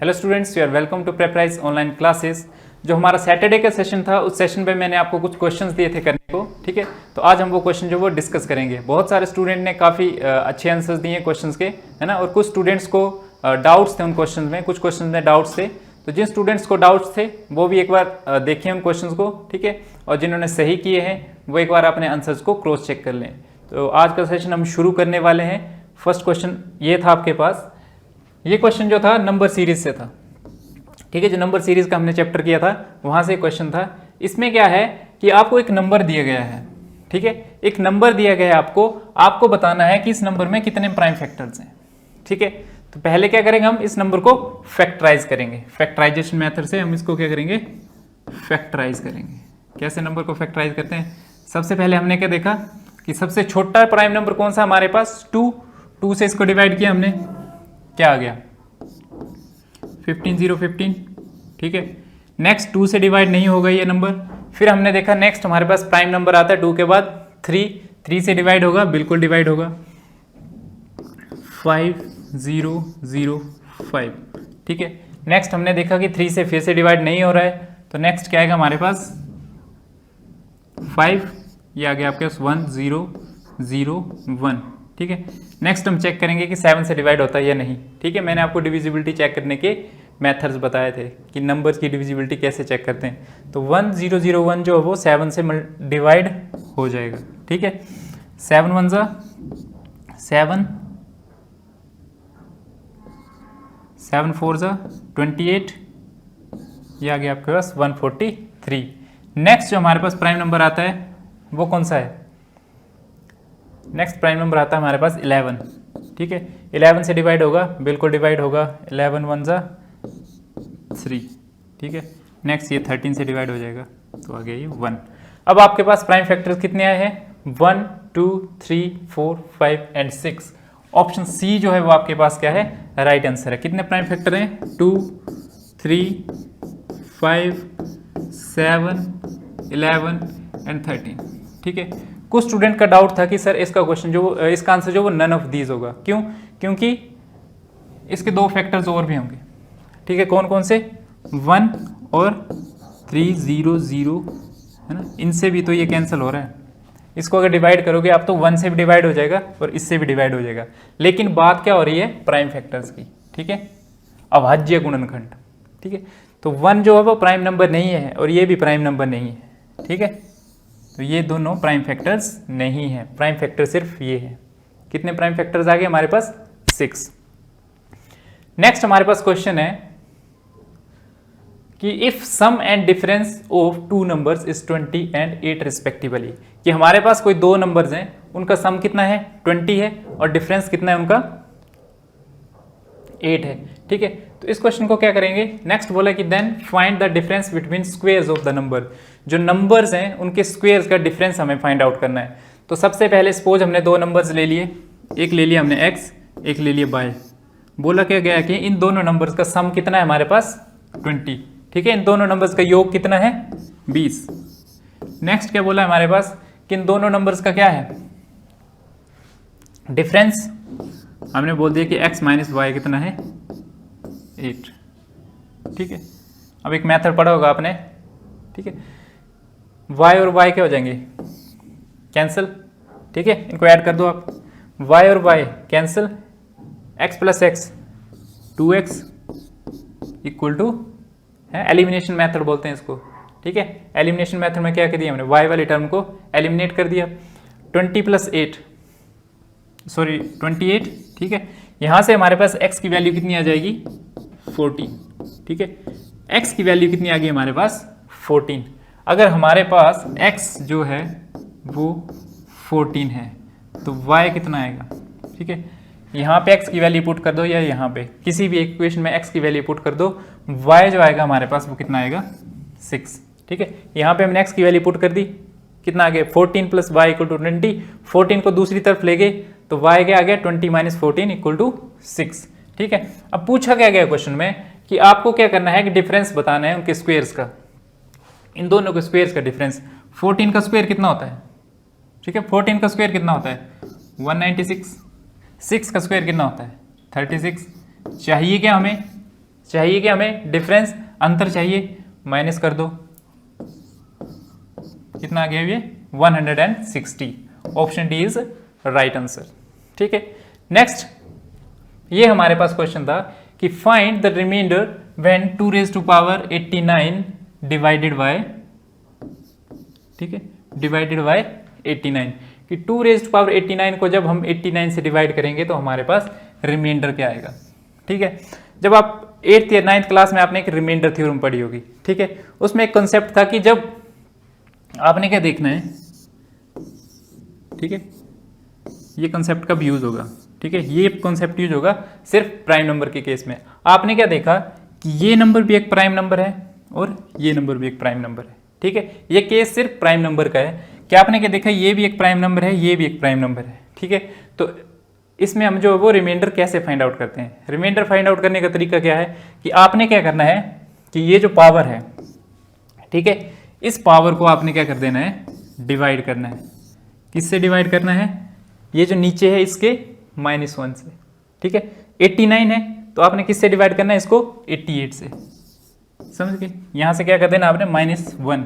Hello students, you are welcome to Preparise online classes. जो हमारा Saturday का session था उस सेशन पे मैंने आपको कुछ क्वेश्चंस दिए थे करने को, ठीक है। तो आज हम वो क्वेश्चन जो वो डिस्कस करेंगे। बहुत सारे स्टूडेंट ने काफ़ी अच्छे आंसर्स दिए क्वेश्चंस के, है ना। और कुछ स्टूडेंट्स को डाउट्स थे उन क्वेश्चंस में, कुछ क्वेश्चंस में डाउट्स थे। तो जिन स्टूडेंट्स को डाउट्स थे वो भी एक बार देखें उन क्वेश्चंस को, ठीक है। और जिन्होंने सही किए हैं वो एक बार अपने आंसर्स को क्रॉस चेक कर लें। तो आज का सेशन हम शुरू करने वाले हैं। फर्स्ट क्वेश्चन ये था आपके पास। ये क्वेश्चन जो था नंबर सीरीज से था, ठीक है। जो नंबर सीरीज का हमने चैप्टर किया था वहां से क्वेश्चन था। इसमें क्या है कि आपको एक नंबर दिया गया है, ठीक है। एक नंबर दिया गया है, आपको बताना है कि इस नंबर में कितने प्राइम फैक्टर्स हैं, ठीक है। तो पहले क्या करेंगे, हम इस नंबर को फैक्टराइज करेंगे। फैक्टराइजेशन मेथड से हम इसको क्या करेंगे, फैक्टराइज करेंगे। कैसे नंबर को फैक्टराइज करते हैं? सबसे पहले हमने क्या देखा कि सबसे छोटा प्राइम नंबर कौन सा हमारे पास, 2 से इसको डिवाइड किया हमने, क्या आ गया 15 0 15, ठीक है। नेक्स्ट 2 से डिवाइड नहीं होगा ये नंबर। फिर हमने देखा नेक्स्ट हमारे पास प्राइम नंबर आता है 2 के बाद 3 से डिवाइड होगा, बिल्कुल डिवाइड होगा 5 0 0 5, ठीक है। नेक्स्ट हमने देखा कि 3 से फिर से डिवाइड नहीं हो रहा है, तो नेक्स्ट क्या आएगा हमारे पास 5, ये आ गया आपके पास 1 0 0 1, ठीक है। नेक्स्ट हम चेक करेंगे कि 7 से डिवाइड होता है या नहीं, ठीक है। मैंने आपको डिविजिबिलिटी चेक करने के मेथड्स बताए थे कि नंबर्स की डिविजिबिलिटी कैसे चेक करते हैं। तो 1 0 0 1 जो है वो 7 से डिवाइड हो जाएगा, ठीक है। 7 1 जा 7, 7 4 जा 28, ये आ गया आपके पास 143। नेक्स्ट जो हमारे पास प्राइम नंबर आता है वो कौन सा है? नेक्स्ट प्राइम नंबर आता है हमारे पास 11, ठीक है। 11 से डिवाइड होगा, बिल्कुल डिवाइड होगा 11 1 जा 3, ठीक है। नेक्स्ट ये 13 से डिवाइड हो जाएगा, तो आ गया ये 1। अब आपके पास प्राइम फैक्टर्स कितने आए हैं? 1 2 3 4 5 एंड 6। ऑप्शन सी जो है वो आपके पास क्या है, राइट आंसर है। कितने प्राइम फैक्टर हैं? 2 3 5 7 11 एंड 13, ठीक है। कुछ स्टूडेंट का डाउट था कि सर इसका क्वेश्चन जो इसका आंसर जो वो नन ऑफ दीज होगा। क्यों? क्योंकि इसके 2 फैक्टर्स और भी होंगे, ठीक है। कौन कौन से? 1 और 3 0 0, है ना। इनसे भी तो ये कैंसिल हो रहा है। इसको अगर डिवाइड करोगे आप तो 1 से भी डिवाइड हो जाएगा और इससे भी डिवाइड हो जाएगा। लेकिन बात क्या हो रही है? प्राइम फैक्टर्स की, ठीक है। अभाज्य गुणनखंड, ठीक है। तो 1 जो है वो प्राइम नंबर नहीं है और ये भी प्राइम नंबर नहीं है, ठीक है। तो ये दोनों प्राइम फैक्टर्स नहीं है। प्राइम फैक्टर सिर्फ ये है। कितने प्राइम फैक्टर्स आ गए हमारे पास? 6। नेक्स्ट हमारे पास क्वेश्चन है कि if sum and difference of 2 numbers is 20 and 8 respectively, कि हमारे पास कोई 2 नंबर्स हैं, उनका सम कितना है? 20 है और डिफरेंस कितना है उनका? 8 है, ठीक है। तो इस क्वेश्चन को क्या करेंगे? नेक्स्ट बोला कि then find the difference between squares of the number. जो नंबर्स हैं उनके स्क्वेयर्स का डिफरेंस हमें फाइंड आउट करना है। तो सबसे पहले सपोज हमने 2 नंबर्स ले लिए, एक ले लिया हमने x, एक ले लिया y। बोला क्या गया कि इन दोनों नंबर्स का सम कितना है हमारे पास? 20, ठीक है। इन दोनों नंबर्स का योग कितना है? 20। नेक्स्ट क्या बोला हमारे पास कि इन दोनों नंबर्स का क्या है? डिफरेंस हमने बोल दिया कि x माइनस वाई कितना है? 8, ठीक है। अब एक मेथड पढ़ा होगा आपने, ठीक है। y और y क्या हो जाएंगे? कैंसिल, ठीक है। इनको ऐड कर दो आप, y और y cancel, x plus x 2x equal to है, एलिमिनेशन मेथड बोलते हैं इसको, ठीक है। एलिमिनेशन मेथड में क्या कर दिया हमने? y वाली टर्म को एलिमिनेट कर दिया। 20 प्लस 8 सॉरी 28, ठीक है। यहां से हमारे पास x की वैल्यू कितनी आ जाएगी? 14, ठीक है। x की वैल्यू कितनी आ गई हमारे पास? 14। अगर हमारे पास x जो है वो 14 है तो y कितना आएगा? ठीक है। यहाँ पे x की वैल्यू पुट कर दो या यहाँ पे किसी भी इक्वेशन में x की वैल्यू पुट कर दो, y जो आएगा हमारे पास वो कितना आएगा? 6, ठीक है। यहाँ पे हमने x की वैल्यू पुट कर दी, कितना आ गया? 14 प्लस वाई इक्वल टू 20। 14 को दूसरी तरफ ले गए तो y क्या आ गया? 20 माइनस 14 इक्वल टू 6, ठीक है। अब पूछा क्या गया क्वेश्चन में कि आपको क्या करना है कि डिफरेंस बताना है उनके स्क्वेयर्स का, इन दोनों के स्क्वेयर्स का डिफरेंस। 14 का स्क्वायर कितना होता है? ठीक है, 14 का स्क्वायर कितना होता है? 196। 6 का स्क्वायर कितना होता है? 36। चाहिए क्या हमें? चाहिए कि हमें डिफरेंस, अंतर चाहिए, माइनस कर दो, कितना आ गया ये 160। Option D is right answer. ठीक है, नेक्स्ट ये हमारे पास क्वेश्चन था कि find the reminder when 2 raise to power 89 divided by, ठीक है, डिवाइडेड बाय 89, कि 2 रेज टू पावर 89 को जब हम 89 से डिवाइड करेंगे तो हमारे पास रिमाइंडर क्या आएगा। ठीक है, जब आप 8th या 9th क्लास में आपने एक रिमाइंडर थ्योरम पढ़ी होगी। ठीक है, उसमें एक कॉन्सेप्ट था कि जब आपने क्या देखना है, ठीक है, ये कॉन्सेप्ट कब यूज होगा, ठीक है, ये कॉन्सेप्ट यूज होगा सिर्फ प्राइम नंबर के केस में। आपने क्या देखा कि ये नंबर भी एक प्राइम नंबर है और ये नंबर भी एक प्राइम नंबर है। ठीक है, ये केस सिर्फ प्राइम नंबर का है। क्या आपने क्या देखा, ये भी एक प्राइम नंबर है, ये भी एक प्राइम नंबर है। ठीक है, तो इसमें हम जो वो रिमाइंडर कैसे फाइंड आउट करते हैं, रिमाइंडर फाइंड आउट करने का तरीका क्या है कि आपने क्या करना है कि ये जो पावर है, ठीक है, इस पावर को आपने क्या कर देना है, डिवाइड करना है। किससे डिवाइड करना है, ये जो नीचे है इसके -1 से। ठीक है, 89 है तो आपने किससे डिवाइड करना है, इसको 88 से। समझ गए, यहां से क्या कर देना आपने -1,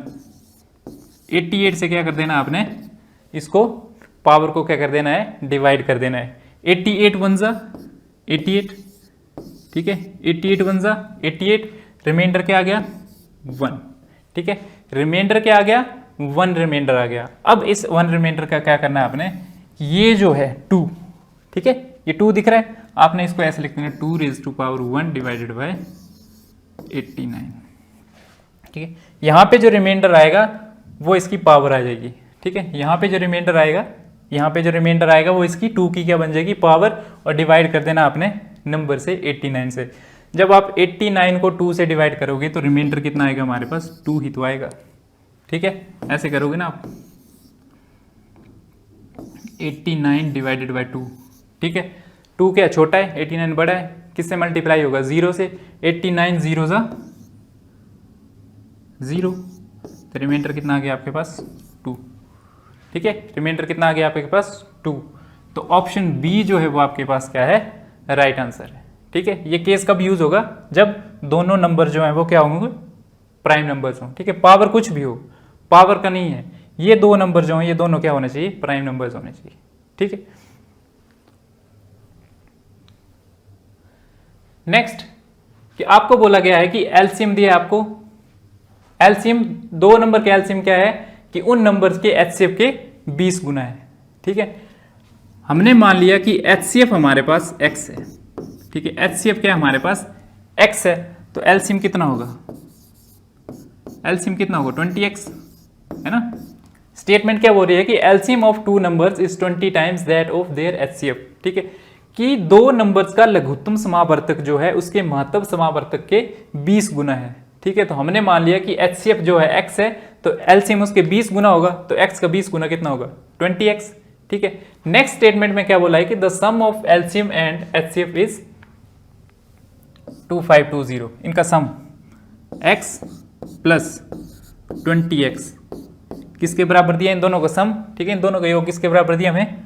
88 से क्या कर देना आपने, इसको पावर को क्या कर देना है, डिवाइड कर देना है। 88 1 जा 88, ठीक है, 88 1 जा 88, रिमाइंडर क्या आ गया 1। ठीक है, रिमाइंडर क्या आ गया 1, रिमाइंडर आ गया। अब इस 1 रिमाइंडर का क्या करना है आपने, ये जो है 2, ठीक है, ये 2 दिख रहा है, आपने इसको ऐसे लिख देना 2 raise to power 1 divided by 89। ठीक है, यहां पे जो रिमाइंडर आएगा वो इसकी पावर आ जाएगी। ठीक है, यहां पे जो रिमाइंडर आएगा, यहाँ पे जो रिमाइंडर आएगा वो इसकी 2 की क्या बन जाएगी, पावर, और डिवाइड कर देना आपने नंबर से 89 से। जब आप 89 को 2 से डिवाइड करोगे तो रिमाइंडर कितना आएगा हमारे पास, 2 ही तो आएगा। ठीक है, ऐसे करोगे ना आप, 89 डिवाइडेड बाय 2। ठीक है, 2 क्या छोटा है, 89 बड़ा है, किससे मल्टीप्लाई होगा, 0 से। 89 0 जा 0, तो रिमाइंडर कितना आ गया आपके पास 2। ठीक है, रिमाइंडर कितना आ गया आपके पास 2। तो ऑप्शन बी जो है वो आपके पास क्या है, राइट आंसर है। ठीक है, ये केस कब यूज होगा, जब दोनों नंबर जो है वो क्या होंगे, प्राइम नंबर्स हों। ठीक है, पावर कुछ भी हो, पावर का नहीं है, ये 2 नंबर जो हैं ये दोनों क्या होने चाहिए, प्राइम नंबर्स होने चाहिए। ठीक है, नेक्स्ट कि आपको बोला गया है कि एलसीएम दिया आपको, एलसीएम 2 नंबर के एलसीएम क्या है कि उन नंबर्स के एचसीएफ के 20 गुना है। ठीक है, हमने मान लिया कि एचसीएफ हमारे पास x है। ठीक है, एचसीएफ क्या है हमारे पास x है, तो एलसीएम कितना होगा, एलसीएम कितना होगा 20x, है ना। स्टेटमेंट क्या बोल रही है कि LCM of 2 numbers is 20 times that of their HCF. ठीक है, कि 2 नंबर्स का लघुत्तम समावर्तक जो है उसके महत्तम समावर्तक के 20 गुना है। ठीक है, तो हमने मान लिया कि एचसीएफ जो है x है तो एलसीएम उसके 20 गुना होगा, तो x का 20 गुना कितना होगा 20x। ठीक है, नेक्स्ट स्टेटमेंट में क्या बोला है कि the sum of LCM and HCF is 2520, इनका सम x प्लस 20x किसके बराबर दिया, इन दोनों का सम। ठीक है, इन दोनों का योग किसके बराबर दिया हमें,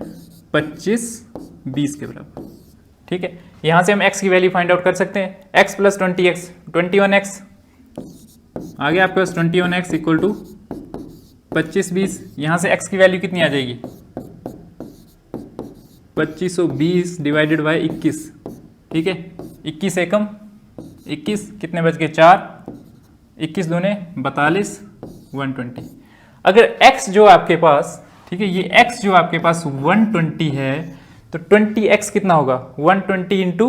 25-20 के बराबर। ठीक है, यहां से हम x की वैल्यू फाइंड आउट कर सकते हैं, x प्लस 20x 21x आ गया आपके पास, 21x इक्वल टू 25-20। यहां से x की वैल्यू कितनी आ जाएगी, 2520 डिवाइडेड बाय 21। ठीक है, 21 एकम 21, कितने बच गए 4, 21 दूने 42, 120। अगर x जो आपके पास, ठीक है, ये x जो आपके पास 120 है तो 20x कितना होगा, 120 इंटू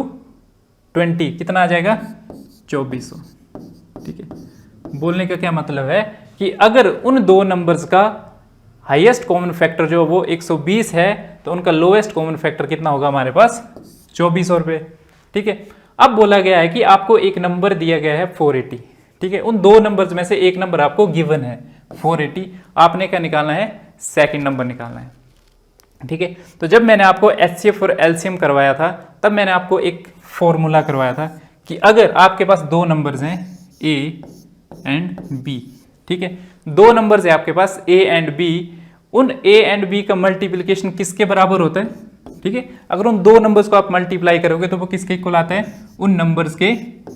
20 कितना आ जाएगा 2400। ठीक है, बोलने का क्या मतलब है कि अगर उन 2 नंबर्स का हाईएस्ट कॉमन फैक्टर जो वो 120 है तो उनका लोएस्ट कॉमन फैक्टर कितना होगा हमारे पास 2400 रुपये। ठीक है, अब बोला गया है कि आपको एक नंबर दिया गया है 480। ठीक है, उन 2 नंबर्स में से एक नंबर आपको गिवन है 480, आपने क्या निकालना है, सेकंड नंबर निकालना है। ठीक है, तो जब मैंने आपको एचसीएफ और एलसीएम करवाया था तब मैंने आपको एक फॉर्मूला करवाया था कि अगर आपके पास 2 नंबर्स हैं a एंड b। ठीक है, 2 नंबर्स है आपके पास a एंड b, उन a एंड b का मल्टीप्लिकेशन किसके बराबर होता है। ठीक है, अगर उन 2 नंबर्स को आप मल्टीप्लाई करोगे तो वो किसके इक्वल आता है, उन नंबर्स के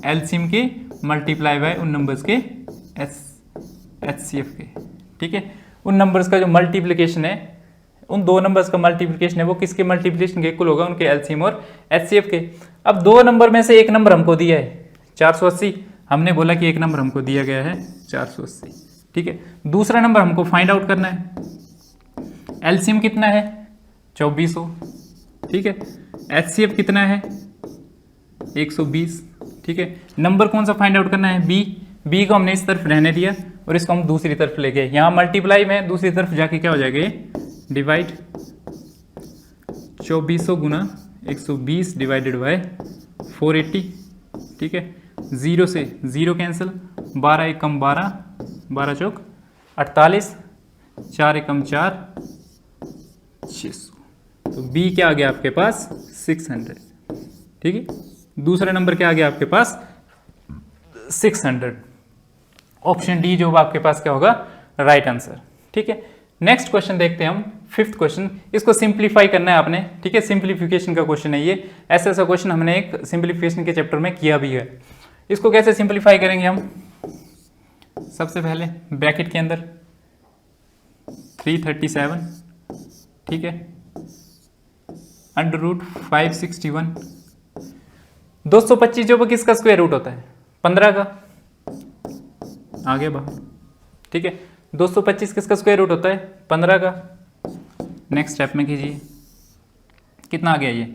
एलसीएम के मल्टीप्लाई बाय उन नंबर्स के एचसीएफ के, ठीक है। उन नंबर्स का जो मल्टीप्लिकेशन है, उन दो नंबर्स का मल्टीप्लिकेशन है वो किसके मल्टीप्लिकेशन के इक्वल होगा, उनके एलसीएम और एचसीएफ के। अब दो नंबर में से एक नंबर हमको दिया है 480, हमने बोला कि एक नंबर हमको दिया गया है 480, ठीक है। दूसरा नंबर हमको फाइंड आउट करना है, एलसीएम कितना है 2400, ठीक है। एचसीएफ कितना है 120, ठीक है। नंबर कौन सा फाइंड आउट करना है, बी को हमने इस तरफ रहने दिया और इसको हम दूसरी तरफ ले गए, यहाँ मल्टीप्लाई में दूसरी तरफ जाके क्या हो जाएगा ये डिवाइड, 2400 गुना 120 डिवाइडेड बाय 480, ठीक है। 0 से 0 कैंसिल, 12 एकम 12, 12 चौक 48, 4 एकम 4, 600। तो बी क्या आ गया आपके पास 600, ठीक है। दूसरा नंबर क्या आ गया आपके पास 600। ऑप्शन डी जो आपके पास क्या होगा राइट आंसर, ठीक है। नेक्स्ट क्वेश्चन देखते हैं हम, फिफ्थ क्वेश्चन। इसको सिंप्लीफाई करना है आपने, ठीक है। सिंप्लीफिकेशन का क्वेश्चन है ये, ऐसा क्वेश्चन हमने एक सिंप्लीफिकेशन के चैप्टर में किया भी है। इसको कैसे सिंप्लीफाई करेंगे हम, सबसे पहले ब्रैकेट के अंदर 337, ठीक है, अंडर रूट 561, 225 जो वो किसका स्क्वायर रूट होता है 15 का, आगे बाहर, ठीक है। 225 किसका स्क्वायर रूट होता है 15 का। नेक्स्ट स्टेप में कीजिए, कितना आ गया ये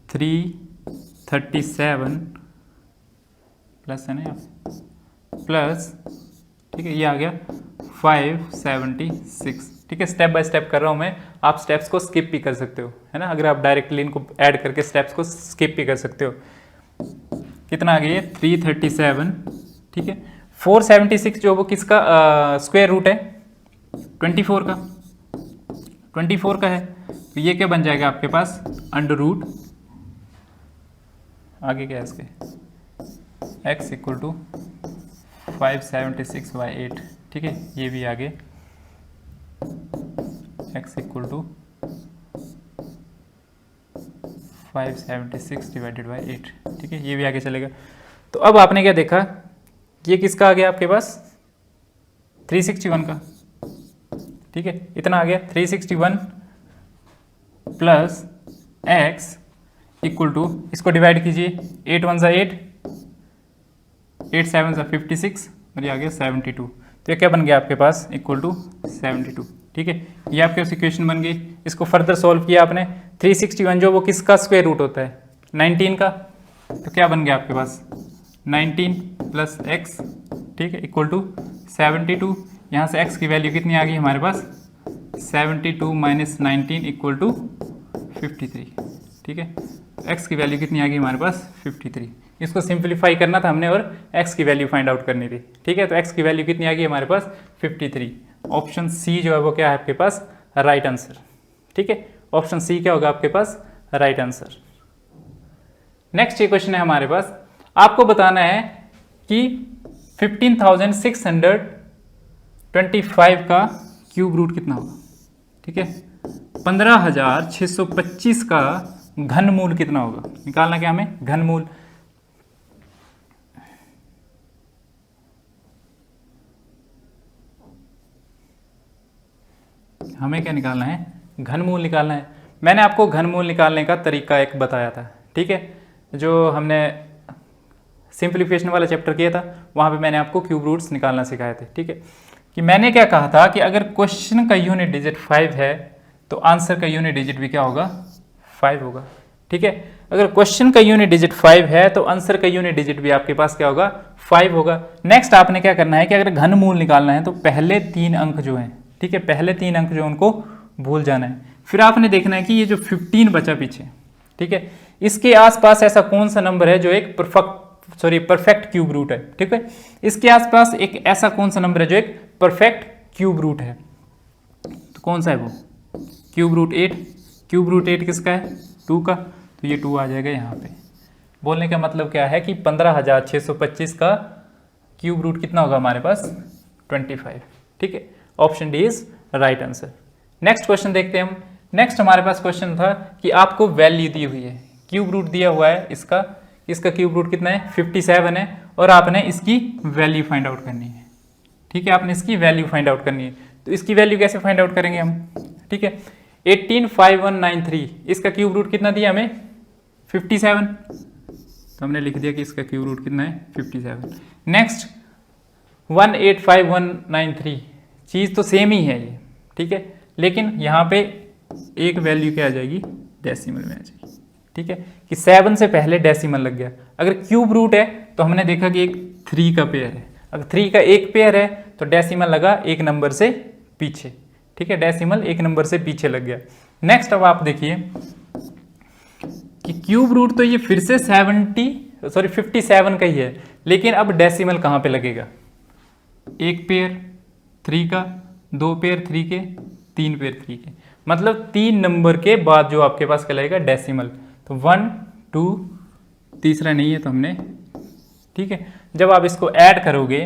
337 प्लस है ना यहाँ प्लस, ठीक है, ये आ गया 576, ठीक है। स्टेप बाय स्टेप कर रहा हूँ मैं, आप स्टेप्स को स्किप भी कर सकते हो, है ना। अगर आप डायरेक्टली इनको ऐड करके स्टेप्स को स्किप भी कर सकते हो। कितना आ गया ये 337, ठीक है। 476 जो वो किसका स्क्वायर रूट है 24 का, 24 का है, तो ये क्या बन जाएगा आपके पास अंडर रूट, आगे क्या है इसके x इक्वल टू 576/8, ठीक है। ये भी आगे x equal to 576 divided by 8, ठीक है। ये भी आगे चलेगा। तो अब आपने क्या देखा, ये किसका आ गया आपके पास 361 का, ठीक है। इतना आ गया 361 प्लस x इक्वल टू, इसको डिवाइड कीजिए, 8 1 8, 8 7 56 और ये आ गया 72। तो ये क्या बन गया आपके पास इक्वल टू 72, ठीक है। ये आपके पास इक्वेशन बन गई। इसको फर्दर सॉल्व किया आपने, 361 जो वो किसका स्क्वायर रूट होता है 19 का, तो क्या बन गया आपके पास 19 प्लस x, ठीक है, इक्वल टू 72। यहाँ से x की वैल्यू कितनी आ गई हमारे पास 72 माइनस 19 इक्वल टू 53, ठीक है। x की वैल्यू कितनी आ गई हमारे पास 53। इसको सिंप्लीफाई करना था हमने और x की वैल्यू फाइंड आउट करनी थी, ठीक है। तो x की वैल्यू कितनी आ गई हमारे पास 53। ऑप्शन सी जो है वो क्या है आपके पास राइट आंसर, ठीक है। ऑप्शन सी क्या होगा आपके पास राइट आंसर। नेक्स्ट ये क्वेश्चन है हमारे पास, आपको बताना है कि 15,625 का क्यूब रूट कितना होगा, ठीक है। 15,625 का घनमूल कितना होगा, निकालना क्या हमें घनमूल। हमें क्या निकालना है घनमूल निकालना है। मैंने आपको घनमूल निकालने का तरीका एक बताया था, ठीक है। जो हमने सिंप्लीफिकेशन वाला चैप्टर किया था वहाँ पे मैंने आपको क्यूब रूट्स निकालना सिखाए थे, ठीक है। कि मैंने क्या कहा था कि अगर क्वेश्चन का यूनिट डिजिट 5 है तो आंसर का यूनिट डिजिट भी क्या होगा 5 होगा, ठीक है। अगर क्वेश्चन का यूनिट डिजिट 5 है तो आंसर का यूनिट डिजिट भी आपके पास क्या होगा 5 होगा। नेक्स्ट आपने क्या करना है कि अगर घनमूल निकालना है तो पहले 3 अंक जो हैं, ठीक है, पहले 3 अंक जो उनको भूल जाना है। फिर आपने देखना है कि ये जो 15 बचा पीछे, ठीक है, इसके आसपास ऐसा कौन सा नंबर है जो एक परफेक्ट क्यूब रूट है, ठीक है। इसके आसपास एक ऐसा कौन सा नंबर है जो एक परफेक्ट क्यूब रूट है, तो कौन सा है वो क्यूब रूट 8। क्यूब रूट 8 किसका है 2 का, तो ये 2 आ जाएगा यहाँ पे। बोलने का मतलब क्या है कि 15,625 का क्यूब रूट कितना होगा हमारे पास 25, ठीक है। Option D is right answer. Next question देखते हैं हम। नेक्स्ट हमारे पास क्वेश्चन था कि आपको वैल्यू दी हुई है क्यूब रूट दिया हुआ है इसका क्यूब रूट कितना है 57 है, और आपने इसकी वैल्यू फाइंड आउट करनी है। ठीक है, आपने इसकी वैल्यू फाइंड आउट करनी है। तो इसकी वैल्यू कैसे फाइंड आउट करेंगे हम? ठीक है, 185193 इसका क्यूब रूट कितना दिया हमें 57, तो हमने लिख दिया कि इसका क्यूब रूट कितना है 57। नेक्स्ट 185193 चीज़ तो सेम ही है ये, ठीक है, लेकिन यहाँ पे एक वैल्यू क्या आ जाएगी, डेसिमल में आ जाएगी। ठीक है, कि 7 से पहले डेसिमल लग गया। अगर क्यूब रूट है तो हमने देखा कि एक 3 का पेयर है, अगर 3 का एक पेयर है तो डेसिमल लगा एक नंबर से पीछे। ठीक है, डेसिमल एक नंबर से पीछे लग गया। नेक्स्ट अब आप देखिए कि क्यूब रूट तो ये फिर से 57 का ही है, लेकिन अब डेसिमल कहाँ पे लगेगा, एक पेयर 3 का, 2 पेयर 3 के, 3 पेयर 3 के, मतलब 3 नंबर के बाद जो आपके पास कहलाएगा डेसिमल। तो 1 2 तीसरा नहीं है तो हमने, ठीक है, जब आप इसको ऐड करोगे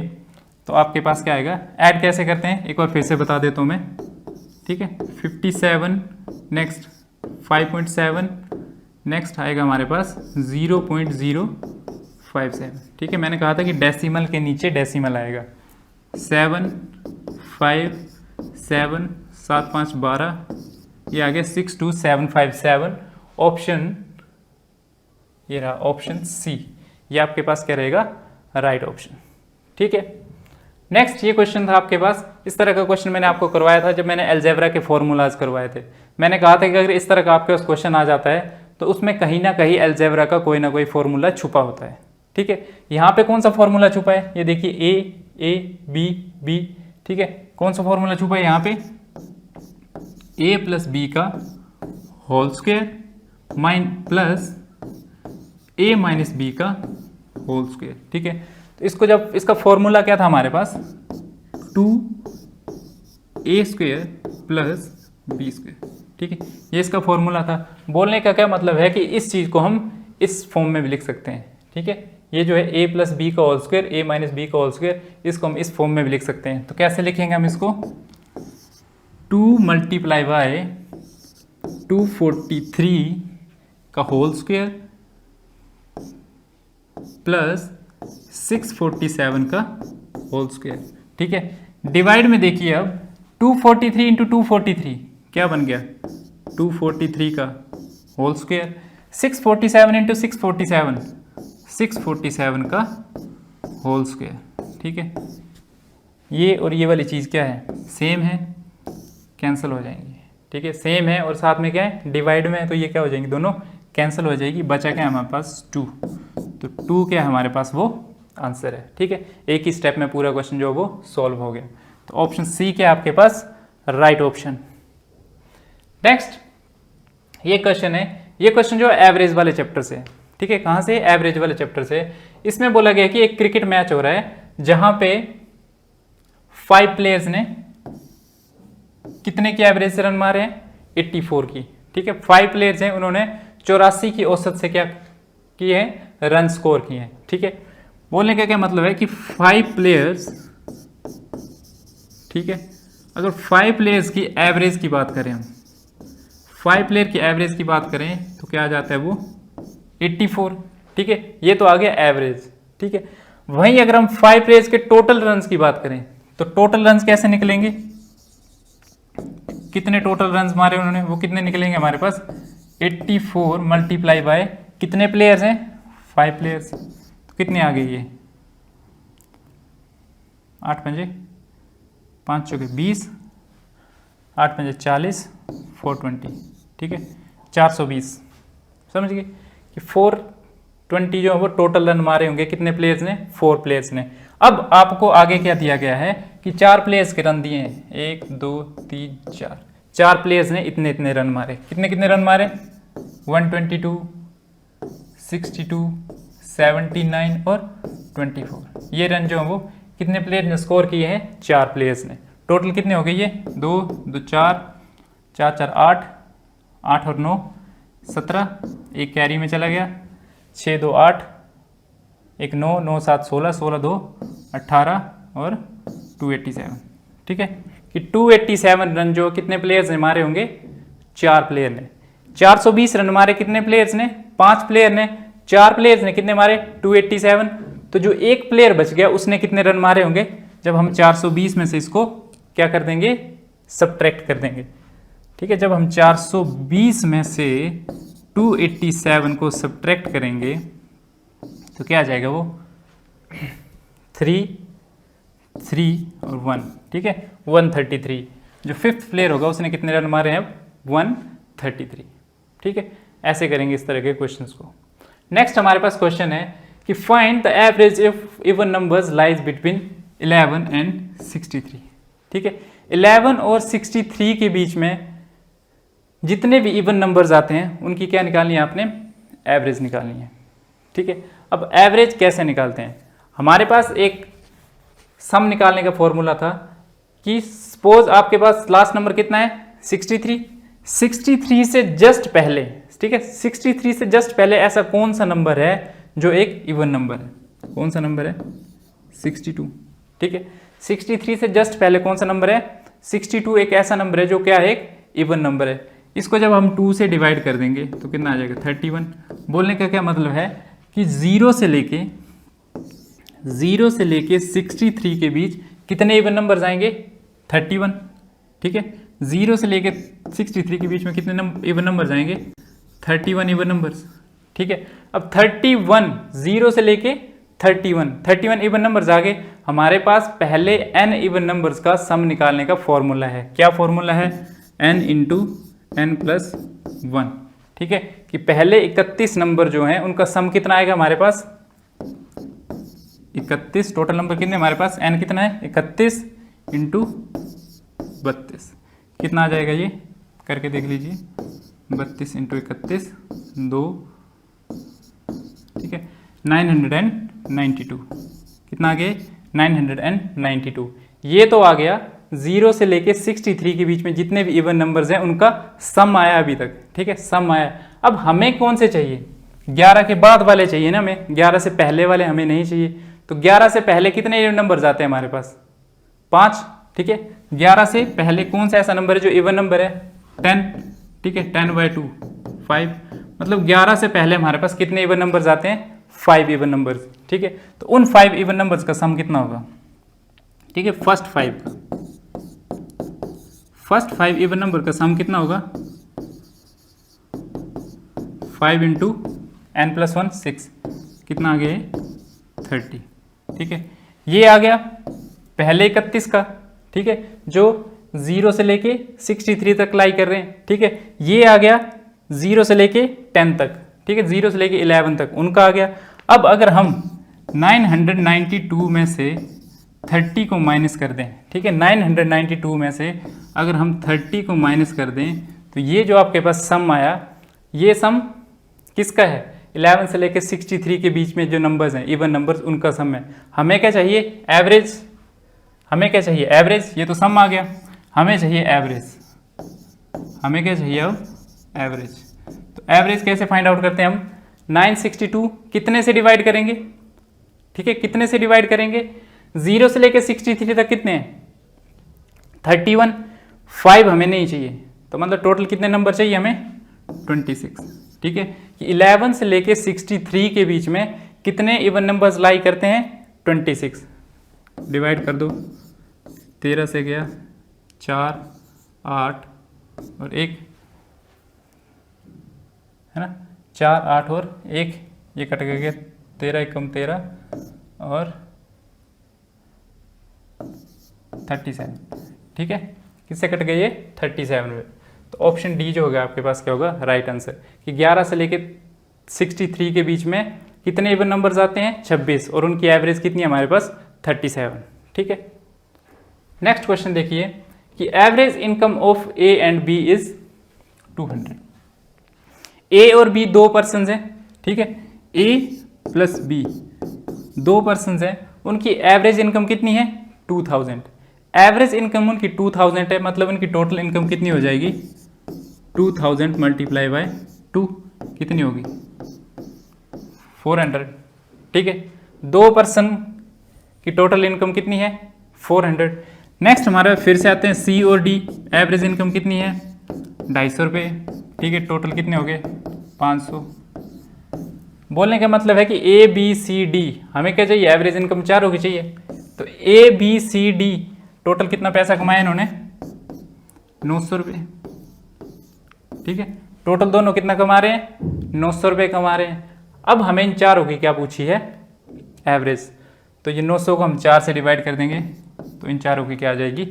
तो आपके पास क्या आएगा, ऐड कैसे करते हैं एक बार फिर से बता देता हूँ मैं। ठीक है, 57 नेक्स्ट 5.7 नेक्स्ट आएगा हमारे पास 0.057। ठीक है, मैंने कहा था कि डेसिमल के नीचे डेसिमल आएगा। 7 5 7 7 5 12, ये आ गया 62757। ऑप्शन ये रहा ऑप्शन सी, ये आपके पास क्या रहेगा, राइट ऑप्शन। ठीक है, नेक्स्ट ये क्वेश्चन था आपके पास, इस तरह का क्वेश्चन मैंने आपको करवाया था जब मैंने अलजेब्रा के फॉर्मूलाज करवाए थे। मैंने कहा था कि अगर इस तरह का आपके पास क्वेश्चन आ जाता है तो उसमें कहीं ना कहीं अलजेब्रा का कोई ना कोई फॉर्मूला छुपा होता है। ठीक है, यहाँ पे कौन सा फॉर्मूला छुपा है, ये देखिए ए बी बी। ठीक है, कौन सा फॉर्मूला छुपा है यहाँ पे, a प्लस बी का whole square plus a minus B का होल स्क्वायर। ठीक है, तो इसको जब इसका फॉर्मूला क्या था हमारे पास, 2a square plus B square. ठीक है, ये इसका फॉर्मूला था। बोलने का क्या मतलब है कि इस चीज़ को हम इस फॉर्म में भी लिख सकते हैं। ठीक है, ये जो है a प्लस बी का whole square, a minus B का होल स्क्वायर, इसको हम इस फॉर्म में भी लिख सकते हैं। तो कैसे लिखेंगे हम इसको, 2 मल्टीप्लाई बाय 243 का होल स्क्वायर प्लस 647 का होल स्क्वायर। ठीक है, डिवाइड में देखिए अब 243 इंटू 243 क्या बन गया, 243 का होल स्क्वायर, 647 इंटू 647 का होल स्क्वायर। ठीक है, ये और ये वाली चीज़ क्या है, सेम है, कैंसिल हो जाएंगी। ठीक है, सेम है और साथ में क्या है, डिवाइड में है, तो ये क्या हो जाएंगी, दोनों कैंसिल हो जाएगी। बचा क्या हमारे पास 2, तो 2 क्या है हमारे पास, वो आंसर है। ठीक है, एक ही स्टेप में पूरा क्वेश्चन जो वो सॉल्व हो गया। तो ऑप्शन सी क्या है आपके पास, राइट ऑप्शन। नेक्स्ट ये क्वेश्चन है, ये क्वेश्चन जो एवरेज वाले चैप्टर से। ठीक है, कहाँ से, एवरेज वाले चैप्टर से। इसमें बोला गया कि एक क्रिकेट मैच हो रहा है जहां पे 5 प्लेयर्स ने कितने की एवरेज से रन मारे हैं, 84 की। ठीक है, 5 प्लेयर्स हैं, उन्होंने 84 की औसत से क्या किए हैं, रन स्कोर किए हैं। ठीक है, बोलने का क्या मतलब है कि 5 प्लेयर्स, ठीक है, अगर 5 प्लेयर्स की एवरेज की बात करें हम, 5 प्लेयर की एवरेज की बात करें तो क्या आ जाता है, वो 84। ठीक है, ये तो आ गया एवरेज। ठीक है, वहीं अगर हम 5 प्लेयर्स के टोटल रन्स की बात करें तो टोटल रन्स कैसे निकलेंगे, कितने टोटल रन्स मारे उन्होंने, वो कितने निकलेंगे हमारे पास, 84 मल्टीप्लाई बाय कितने प्लेयर्स हैं, 5 प्लेयर्स, तो कितने आ गए ये, 8 पंजे 5 चौके 20, 8 पंजे 40, 420। ठीक है, 420। समझ गए कि 420 जो है वो टोटल रन मारे होंगे कितने प्लेयर्स ने, 4 प्लेयर्स ने। अब आपको आगे क्या दिया गया है कि 4 प्लेयर्स के रन दिए हैं, 1 2 3 4, 4 प्लेयर्स ने इतने इतने रन मारे। कितने कितने रन मारे, 122 62 79 और 24। ये रन जो है वो कितने प्लेयर ने स्कोर किए हैं, 4 प्लेयर्स ने। टोटल कितने हो गए ये, 2 2 4 4 4 8 8 और 9 17, एक कैरी में चला गया, 6 2 8, एक 9 9 7 16 16 2 18 और 287। ठीक है, कि 287 रन जो कितने प्लेयर्स ने मारे होंगे, 4 प्लेयर ने। 420 रन मारे कितने प्लेयर्स ने, 5 प्लेयर ने, 4 प्लेयर्स ने कितने मारे 287, तो जो एक प्लेयर बच गया उसने कितने रन मारे होंगे, जब हम 420 में से इसको क्या कर देंगे, सब्ट्रैक्ट कर देंगे। ठीक है, जब हम 420 में से 287 को सब्ट्रैक्ट करेंगे तो क्या आ जाएगा, वो 3 और 1, ठीक है 133। जो 5th प्लेयर होगा उसने कितने रन मारे हैं, 133। ठीक है, ऐसे करेंगे इस तरह के क्वेश्चंस को। नेक्स्ट हमारे पास क्वेश्चन है कि find the average if even numbers lies between 11 and 63। ठीक है, 11 और 63 के बीच में जितने भी इवन नंबर्स आते हैं उनकी क्या निकालनी है आपने, एवरेज निकालनी है। ठीक है, अब एवरेज कैसे निकालते हैं, हमारे पास एक सम निकालने का फॉर्मूला था कि सपोज आपके पास लास्ट नंबर कितना है 63 से जस्ट पहले, ठीक है 63 से जस्ट पहले ऐसा कौन सा नंबर है जो एक इवन नंबर है, कौन सा नंबर है 62। ठीक है, 63 से जस्ट पहले कौन सा नंबर है 62, एक ऐसा नंबर है जो क्या है, एक इवन नंबर है। इसको जब हम 2 से डिवाइड कर देंगे तो कितना आ जाएगा 31। बोलने का क्या मतलब है कि 0 से लेके 63 के बीच कितने इवन नंबर्स आएंगे 31। ठीक है, 0 से लेके 63 के बीच में कितने इवन नंबर्स आएंगे 31 इवन नंबर्स। ठीक है, अब 31 0 से लेके 31 इवन नंबर्स आ गए। हमारे पास पहले n इवन नंबर्स का सम निकालने का फॉर्मूला है, क्या फॉर्मूला है, n इंटू n प्लस 1। ठीक है, कि पहले 31 नंबर जो हैं उनका सम कितना आएगा हमारे पास 31। टोटल नंबर कितने हमारे पास, n कितना है 31 इंटू 32, कितना आ जाएगा ये करके देख लीजिए, 32 इंटू 31 2, ठीक है 992, कितना आ गया 992। ये तो आ गया 0 से लेके 63 के बीच में जितने भी इवन नंबर्स हैं उनका सम आया अभी तक। ठीक है, सम आया। अब हमें कौन से चाहिए, 11 के बाद वाले चाहिए ना हमें, 11 से पहले वाले हमें नहीं चाहिए। तो 11 से पहले कितने इवन नंबर्स आते हैं हमारे पास 5। ठीक है, 11 से पहले कौन सा ऐसा नंबर है जो इवन नंबर है 10। ठीक है, 10/2 5, मतलब 11 से पहले हमारे पास कितने इवन नंबर्स आते हैं 5 इवन नंबर्स। ठीक है, तो उन 5 इवन नंबर्स का सम कितना होगा, ठीक है फर्स्ट 5 इवन नंबर का सम कितना होगा 5 इंटू n प्लस 1 6, कितना आ गया 30। ठीक है, ये आ गया पहले 31 का। ठीक है, जो 0 से लेके 63 तक लाई कर रहे हैं। ठीक है, ये आ गया 0 से लेके 10 तक। ठीक है, 0 से लेके 11 तक उनका आ गया। अब अगर हम 992 में से 30 को माइनस कर दें, ठीक है 992 में से अगर हम 30 को माइनस कर दें तो ये जो आपके पास सम आया, ये सम किसका है 11 से लेके 63 के बीच में जो नंबर्स हैं इवन नंबर्स उनका सम है। हमें क्या चाहिए एवरेज, हमें क्या चाहिए एवरेज, ये तो सम आ गया, हमें चाहिए एवरेज, हमें क्या चाहिए अब एवरेज। तो एवरेज कैसे फाइंड आउट करते हैं हम, 962 कितने से डिवाइड करेंगे, ठीक है कितने से डिवाइड करेंगे, 0 से लेके 63 तक कितने हैं 31, 5 हमें नहीं चाहिए, तो मतलब टोटल कितने नंबर चाहिए हमें 26। ठीक है, कि 11 से लेके 63 के बीच में कितने इवन नंबर्स लाई करते हैं 26। डिवाइड कर दो, 13 से गया 4 8 और 1 है ना, 4 8 और 1, ये कट गया 13 एकम 13 और 37। ठीक है, किससे कट गई ये 37 में। तो ऑप्शन डी जो होगा आपके पास क्या होगा राइट आंसर, कि 11 से लेके 63 के बीच में कितने इवन नंबर्स आते हैं 26 और उनकी एवरेज कितनी है हमारे पास 37। ठीक है, नेक्स्ट क्वेश्चन देखिए कि average income of A and B is 200। A और बी 2 पर्सन हैं। ठीक है, ए प्लस बी 2 पर्सन हैं, उनकी एवरेज इनकम कितनी है 2000। एवरेज इनकम उनकी 2000 है, मतलब उनकी टोटल इनकम कितनी हो जाएगी 2000 मल्टीप्लाई बाय 2 कितनी होगी 400। ठीक है, 2 पर्सन की टोटल इनकम कितनी है 400। नेक्स्ट हमारे फिर से आते हैं सी और डी, एवरेज इनकम कितनी है 250 रुपये। ठीक है, टोटल कितने हो गए 500। बोलने का मतलब है कि ए बी सी डी, हमें क्या चाहिए, एवरेज इनकम 4 होगी चाहिए। तो A B C D total कितना पैसा कमाया इन्होंने, 900 रुपये। ठीक है, टोटल दोनों कितना कमा रहे हैं, 900 रुपये कमा रहे हैं। अब हमें इन चारों की क्या पूछी है, एवरेज। तो ये 900 को हम 4 से डिवाइड कर देंगे तो इन चारों की क्या आ जाएगी,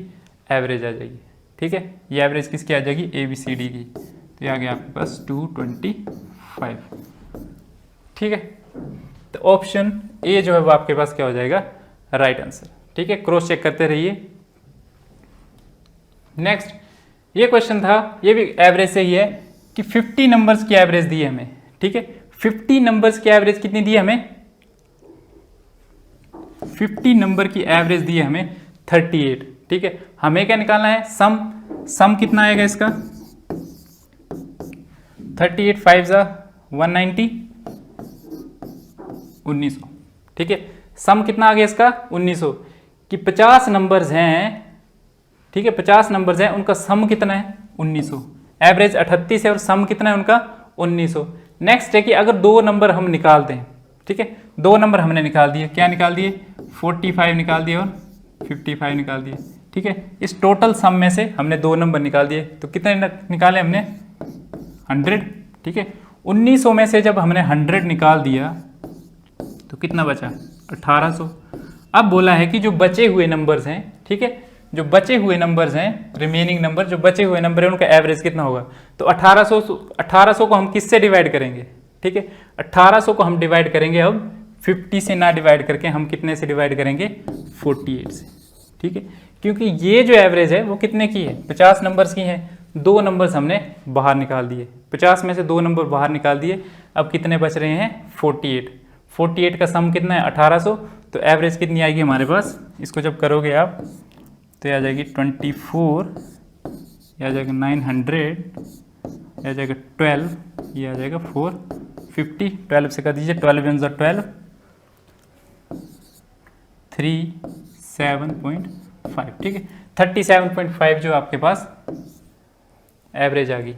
एवरेज आ जाएगी। ठीक है, ये एवरेज किसकी आ जाएगी, ए बी सी डी की। तो ये आ गया आपके पास 225। ठीक है, तो ऑप्शन ए जो है वो आपके पास क्या हो जाएगा, राइट आंसर। ठीक है, क्रॉस चेक करते रहिए। नेक्स्ट ये क्वेश्चन था, ये भी एवरेज से ही है कि 50 नंबर्स की एवरेज दी है हमें। ठीक है, 50 नंबर्स की एवरेज कितनी दी है हमें, 50 नंबर की एवरेज दी है हमें 38। ठीक है, हमें क्या निकालना है, सम कितना आएगा इसका, 38 5 जा 190, 1900। ठीक है, सम कितना आ गया इसका 1900 कि 50 नंबर्स हैं। ठीक है, 50 नंबर्स हैं, उनका सम कितना है 1900, एवरेज 38 है और सम कितना है उनका 1900। नेक्स्ट है कि अगर दो नंबर हम निकाल दें, ठीक है, दो नंबर हमने निकाल दिए, क्या निकाल दिए, 45 निकाल दिए और 55 निकाल दिए। ठीक है, इस टोटल सम में से हमने दो नंबर निकाल दिए, तो कितने निकाले हमने, 100। ठीक है, 1900 में से जब हमने 100 निकाल दिया तो कितना बचा, 1800। अब बोला है कि जो बचे हुए नंबर्स हैं, ठीक है, जो बचे हुए नंबर्स हैं, रिमेनिंग नंबर जो बचे हुए नंबर है उनका एवरेज कितना होगा। तो 1800 को हम किससे डिवाइड करेंगे, ठीक है, 1800 को हम डिवाइड करेंगे अब 50 से ना डिवाइड करके हम कितने से डिवाइड करेंगे, 48 से। ठीक है, क्योंकि ये जो एवरेज है वो कितने की है, 50 नंबर्स की है। दो नंबर्स हमने बाहर निकाल दिए, 50 में से दो नंबर बाहर निकाल दिए, अब कितने बच रहे हैं, 48। 48 का सम कितना है, 1800। तो एवरेज कितनी आएगी हमारे पास, इसको जब करोगे आप तो ये आ जाएगी 24, ये आ जाएगा 900, ये आ जाएगा 12, ये आ जाएगा 450। 12 से कर दीजिए, 12 × 12, 37.5। ठीक है, 37.5 जो आपके पास एवरेज आ गई।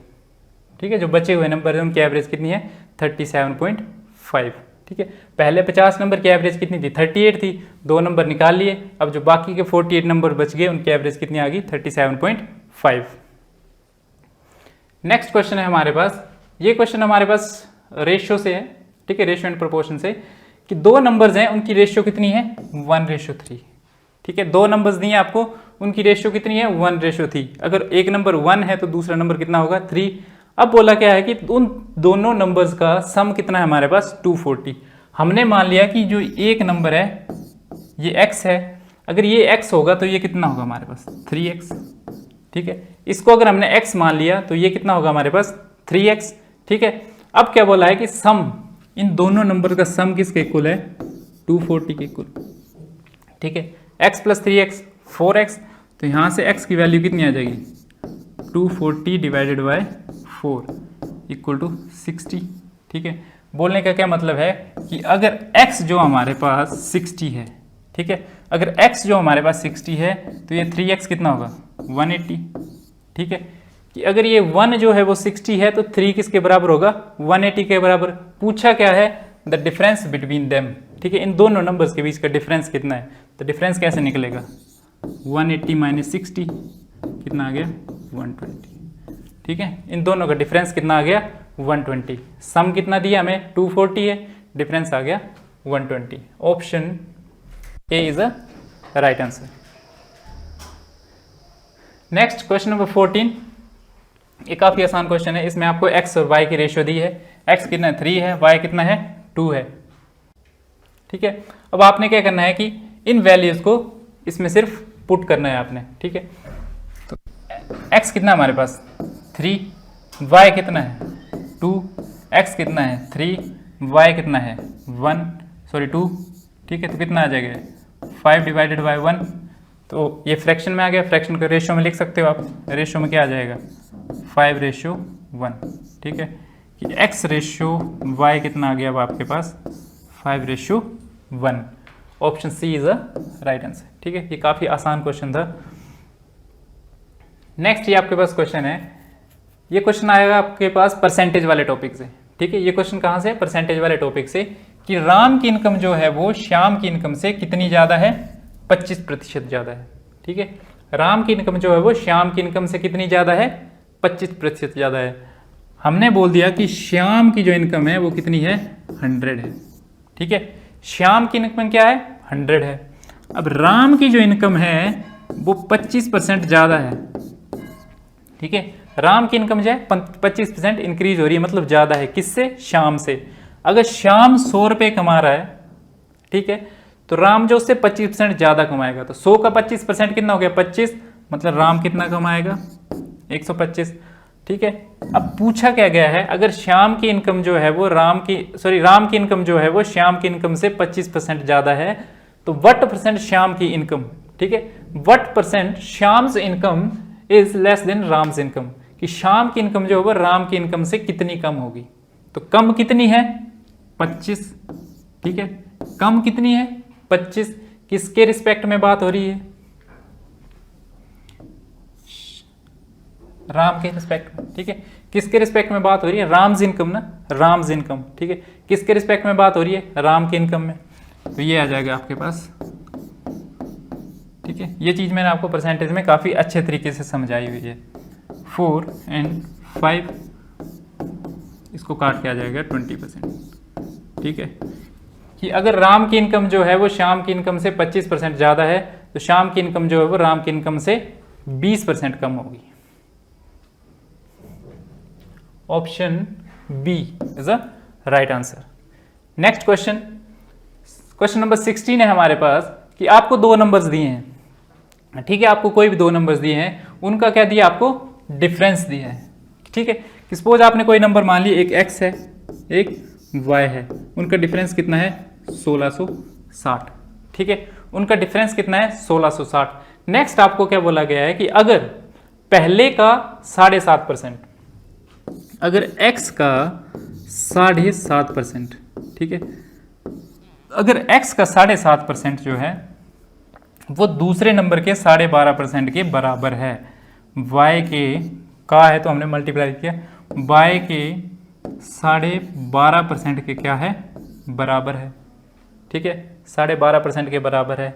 ठीक है, जो बचे हुए नंबर हैं उनकी एवरेज कितनी है, 37.5। ठीक है, पहले 50 नंबर की एवरेज कितनी थी, 38 थी, दो नंबर निकाल लिए, अब जो बाकी के 48 नंबर बच गए उनकी एवरेज कितनी आ गई, 37.5। नेक्स्ट क्वेश्चन है हमारे पास, ये क्वेश्चन हमारे पास रेशियो से है। ठीक है, रेशियो एंड प्रोपोर्शन से, कि दो नंबर्स हैं उनकी रेशियो कितनी है, 1:3। ठीक है, दो नंबर्स दिए आपको, उनकी रेशियो कितनी है, 1:3। अगर एक नंबर 1 है तो दूसरा नंबर कितना होगा, 3। अब बोला क्या है कि उन दोनों नंबर्स का सम कितना है हमारे पास, 240। हमने मान लिया कि जो एक नंबर है ये x है, अगर ये x होगा तो ये कितना होगा हमारे पास, 3x। ठीक है, इसको अगर हमने x मान लिया तो ये कितना होगा हमारे पास, 3x। ठीक है, अब क्या बोला है कि सम, इन दोनों नंबर का सम किसके इक्वल है, 240 के इक्वल। ठीक है, x + 3x 4x, तो यहाँ से x की वैल्यू कितनी आ जाएगी, 240 / 4 = 60। ठीक है, बोलने का क्या मतलब है कि अगर x जो हमारे पास 60 है, ठीक है, अगर x जो हमारे पास 60 है तो ये 3x कितना होगा, 180। ठीक है, कि अगर ये 1 जो है वो 60 है तो 3 किसके बराबर होगा, 180 के बराबर। पूछा क्या है, द डिफरेंस बिटवीन देम। ठीक है, इन दोनों नंबर्स के बीच का डिफरेंस कितना है, तो डिफरेंस कैसे निकलेगा, 180 - 60 कितना आ गया, 120। ठीक है, इन दोनों का डिफरेंस कितना आ गया, 120। सम कितना दिया हमें, 240 है, डिफरेंस आ गया 120। Option A is a right answer. Next question number 14, ये काफ़ी आसान क्वेश्चन है। इसमें आपको x और y की रेशियो दी है, x कितना है, 3 है, y कितना है, 2 है। ठीक है, अब आपने क्या करना है कि इन वैल्यूज को इसमें सिर्फ पुट करना है आपने। ठीक है, तो x कितना है हमारे पास, 3, y कितना है, 2, x कितना है, 3, y कितना है, 2। ठीक है, तो कितना आ जाएगा, 5 / 1। तो ये फ्रैक्शन में आ गया, फ्रैक्शन को रेशियो में लिख सकते हो आप। रेशियो में क्या आ जाएगा, 5:1। ठीक है, कि x y कितना आ गया अब आपके पास, 5:1। Option C is a right answer. ठीक है, ये काफ़ी आसान क्वेश्चन था। नेक्स्ट ये आपके पास क्वेश्चन है, ये क्वेश्चन आएगा आपके पास परसेंटेज वाले टॉपिक से। ठीक है, ये क्वेश्चन कहाँ से, परसेंटेज वाले टॉपिक से, कि राम की इनकम जो है वो श्याम की इनकम से कितनी ज़्यादा है, 25% ज़्यादा है। ठीक है, राम की इनकम जो है वो श्याम की इनकम से कितनी ज़्यादा है, 25% ज़्यादा है। हमने बोल दिया कि श्याम की जो इनकम है वो कितनी है, 100 है। ठीक है, श्याम की इनकम क्या है, 100 है। अब राम की जो इनकम है वो 25% ज़्यादा है। ठीक है, राम की इनकम जो है 25% इंक्रीज हो रही है, मतलब ज़्यादा है, किससे, श्याम से। अगर श्याम 100 रुपये कमा रहा है, ठीक है, तो राम जो उससे 25% ज़्यादा कमाएगा, तो 100 का 25% कितना हो गया, 25, मतलब राम कितना कमाएगा, 125। ठीक है, अब पूछा क्या गया है, अगर श्याम की इनकम जो है वो राम की इनकम जो है वो श्याम की इनकम से 25% ज़्यादा है, तो व्हाट परसेंट श्याम की इनकम, ठीक है, what percent Shyam's income is less than Ram's income, कि श्याम की इनकम जो है वो राम की इनकम से कितनी कम होगी। तो कम कितनी है, 25। ठीक है, कम कितनी है, 25। किसके रिस्पेक्ट में बात हो रही है, राम के रिस्पेक्ट में। ठीक है, किसके रिस्पेक्ट में बात हो रही है, राम्स इनकम ना, राम्स इनकम। ठीक है, किसके रिस्पेक्ट में बात हो रही है, राम की इनकम में। तो ये आ जाएगा आपके पास। ठीक है, ये चीज़ मैंने आपको परसेंटेज में काफ़ी अच्छे तरीके से समझाई हुई है। 4 और 5 इसको काट के आ जाएगा 20%। ठीक है, कि अगर राम की इनकम जो है वो श्याम की इनकम से 25% ज़्यादा है, तो श्याम की इनकम जो है वो राम की इनकम से 20% कम होगी। Option B is a right answer. Next question, question number 16 है हमारे पास, कि आपको 2 नंबर्स दिए हैं। ठीक है, आपको कोई भी 2 नंबर्स दिए हैं, उनका क्या दिया, आपको डिफरेंस दिया है। ठीक है, सपोज आपने कोई नंबर मान लिया, एक x है एक y है, उनका डिफरेंस कितना है, 1660। ठीक है, उनका डिफरेंस कितना है, 1660। नेक्स्ट आपको क्या बोला गया है कि अगर पहले का 7.5%, अगर x का 7.5%, ठीक है, अगर x का 7.5% जो है वो दूसरे नंबर के 12.5% के बराबर है, y के का है तो हमने मल्टीप्लाई किया, y के 12.5% के क्या है, बराबर है। ठीक है, 12.5% के बराबर है,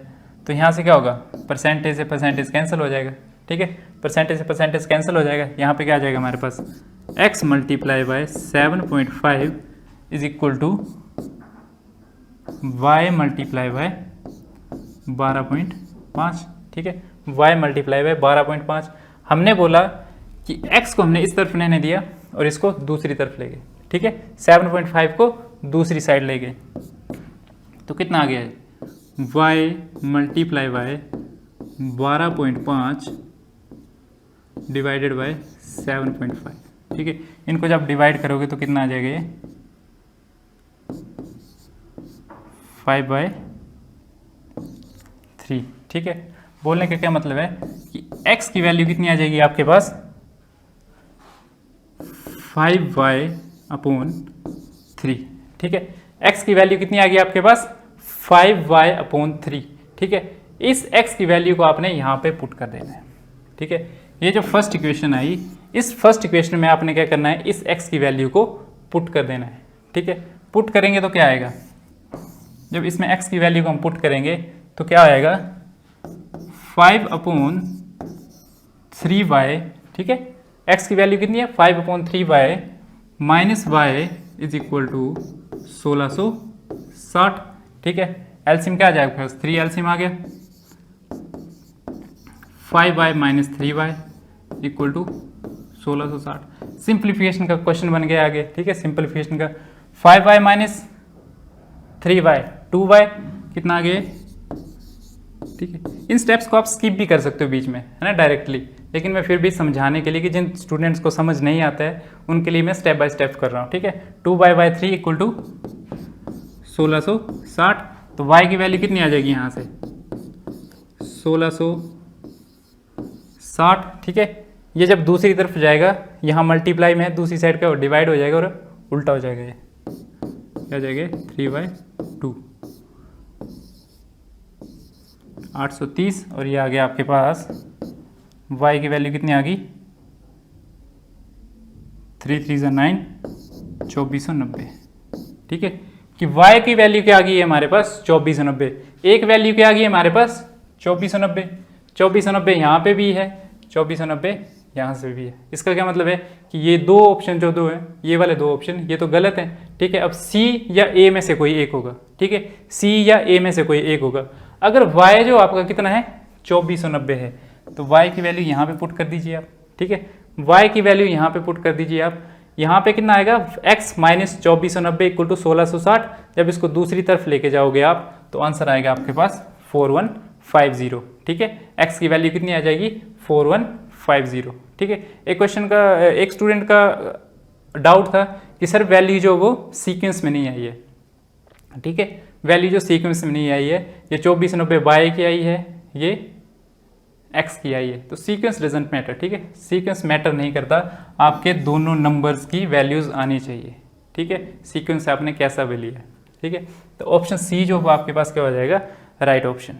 तो यहाँ से क्या होगा, परसेंटेज से परसेंटेज कैंसिल हो जाएगा। ठीक है, परसेंटेज से परसेंटेज कैंसिल हो जाएगा, यहाँ पे क्या आ जाएगा हमारे पास, x multiply by 7.5 is equal to y multiply by 12.5। ठीक है, y मल्टीप्लाई बाय 12.5। हमने बोला कि x को हमने इस तरफ लेने दिया और इसको दूसरी तरफ ले गए। ठीक है, 7.5 को दूसरी साइड ले गए, तो कितना आ गया है, y multiply by 12.5 divided by 7.5। ठीक है, इनको जब डिवाइड करोगे तो कितना आ जाएगा, ये 5/3। ठीक है, बोलने का क्या मतलब है कि x की वैल्यू कितनी आ जाएगी आपके पास, 5y/3। ठीक है, x की वैल्यू कितनी आ गई आपके पास, 5y/3। ठीक है, इस x की वैल्यू को आपने यहाँ पे पुट कर देना है। ठीक है, ये जो फर्स्ट इक्वेशन आई, इस फर्स्ट इक्वेशन में आपने क्या करना है, इस x की वैल्यू को पुट कर देना है। ठीक है, पुट करेंगे तो क्या आएगा, जब इसमें x की वैल्यू को हम पुट करेंगे तो क्या आएगा, 5/3y। ठीक है, x की वैल्यू कितनी है, 5/3y minus y is equal to 1660। ठीक है, एलसीएम क्या आ जाएगा, 3 एलसीएम आ गया, 5y minus 3y equal to 1660। Simplification का क्वेश्चन बन गया आगे। ठीक है, सिंप्लीफिकेशन का 5y माइनस 3y 2y कितना आ गया। ठीक है, इन स्टेप्स को आप स्किप भी कर सकते हो बीच में, है ना, डायरेक्टली, लेकिन मैं फिर भी समझाने के लिए कि जिन स्टूडेंट्स को समझ नहीं आता है उनके लिए मैं स्टेप बाय स्टेप कर रहा हूँ। ठीक है, 2y/3 इक्वल टू 1660, तो y की वैल्यू कितनी आ जाएगी यहाँ से, 1660। ठीक है, ये जब दूसरी तरफ जाएगा, यहाँ मल्टीप्लाई में है, दूसरी साइड का डिवाइड हो जाएगा और उल्टा हो जाएगा, ये क्या हो जाएगा, 3/2 830। और ये आ गया आपके पास, y की वैल्यू कितनी आ गई, 3 3 9 2490, ठीक है, कि y की वैल्यू क्या आ गई है हमारे पास 2490, एक वैल्यू क्या आ गई है हमारे पास 2490, 2490 यहाँ पे भी है, 2490 यहाँ से भी है। इसका क्या मतलब है कि ये दो ऑप्शन जो दो हैं, ये वाले दो ऑप्शन ये तो गलत हैं, ठीक है। अब C या A में से कोई एक होगा, ठीक है, C या A में से कोई एक होगा। अगर y जो आपका कितना है 2490 है, तो y की वैल्यू यहाँ पे पुट कर दीजिए आप, ठीक है, y की वैल्यू यहाँ पे पुट कर दीजिए आप। यहाँ पे कितना आएगा x माइनस 2490 इक्वल टू 1660। जब इसको दूसरी तरफ लेके जाओगे आप तो आंसर आएगा आपके पास 4150, ठीक है। x की वैल्यू कितनी आ जाएगी 4150, ठीक है। एक क्वेश्चन का एक स्टूडेंट का डाउट था कि सर वैल्यू जो वो सीक्वेंस में नहीं आई है, ठीक है, वैल्यू जो सीक्वेंस में नहीं आई है, ये 2490 बाय की आई है, ये x की आई है, तो सीक्वेंस डजंट मैटर, ठीक है, सीक्वेंस मैटर नहीं करता, आपके दोनों नंबर्स की वैल्यूज आनी चाहिए, ठीक है, सीक्वेंस से आपने कैसा भी लिया, ठीक है। तो ऑप्शन सी जो आपके पास क्या हो जाएगा राइट ऑप्शन।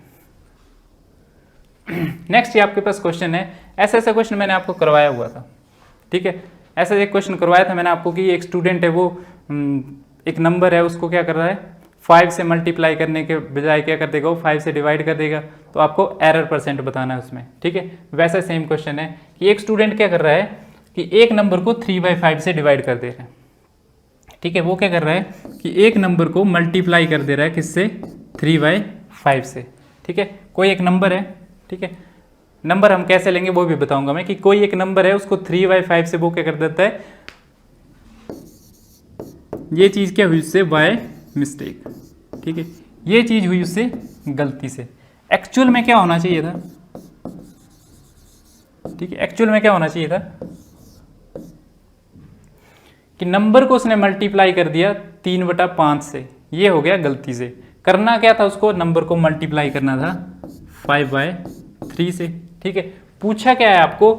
नेक्स्ट ये आपके पास क्वेश्चन है, ऐसा क्वेश्चन मैंने आपको करवाया हुआ था, ठीक है, ऐसा एक क्वेश्चन करवाया था मैंने आपको कि एक स्टूडेंट है वो एक नंबर है उसको क्या कर रहा है 5 से मल्टीप्लाई करने के बजाय क्या कर देगा वो 5 से डिवाइड कर देगा, तो आपको एरर परसेंट बताना है उसमें, ठीक है। वैसा सेम क्वेश्चन है कि एक स्टूडेंट क्या कर रहा है कि एक नंबर को 3/5 से डिवाइड कर दे रहा है, ठीक है, वो क्या कर रहा है कि एक नंबर को मल्टीप्लाई कर दे रहा है किससे 3/5 से, ठीक है, कोई एक नंबर है, ठीक है, नंबर हम कैसे लेंगे वो भी बताऊंगा मैं, कि कोई एक नंबर है उसको 3/5 से वो क्या कर देता है, ये चीज क्या हुई उससे बाय मिस्टेक, ठीक है, ये चीज हुई उससे गलती से। एक्चुअल में क्या होना चाहिए था, ठीक है, एक्चुअल में क्या होना चाहिए था कि नंबर को उसने मल्टीप्लाई कर दिया 3/5 से, ये हो गया गलती से। करना क्या था उसको, नंबर को मल्टीप्लाई करना था 5/3 से, ठीक है। पूछा क्या है आपको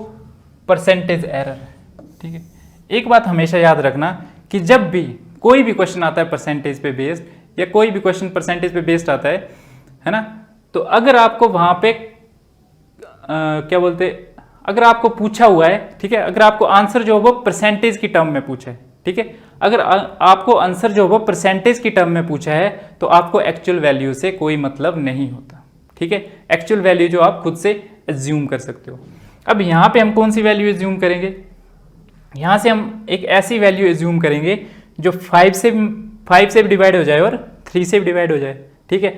परसेंटेज एरर, ठीक है। एक बात हमेशा याद रखना कि जब भी कोई भी क्वेश्चन आता है परसेंटेज पे बेस्ड या कोई भी क्वेश्चन परसेंटेज पे बेस्ड आता है ना, तो अगर आपको वहां पे क्या बोलते, अगर आपको पूछा हुआ है, ठीक है, अगर आपको आंसर जो वो परसेंटेज की टर्म में पूछा है, ठीक है, अगर आपको आंसर जो वो परसेंटेज की टर्म में पूछा है तो आपको एक्चुअल वैल्यू से कोई मतलब नहीं होता, ठीक है, एक्चुअल वैल्यू जो आप खुद से एज्यूम कर सकते हो। अब यहाँ पे हम कौन सी वैल्यू एज्यूम करेंगे, यहाँ से हम एक ऐसी वैल्यू एज्यूम करेंगे जो 5 से भी डिवाइड हो जाए और 3 से भी डिवाइड हो जाए, ठीक है।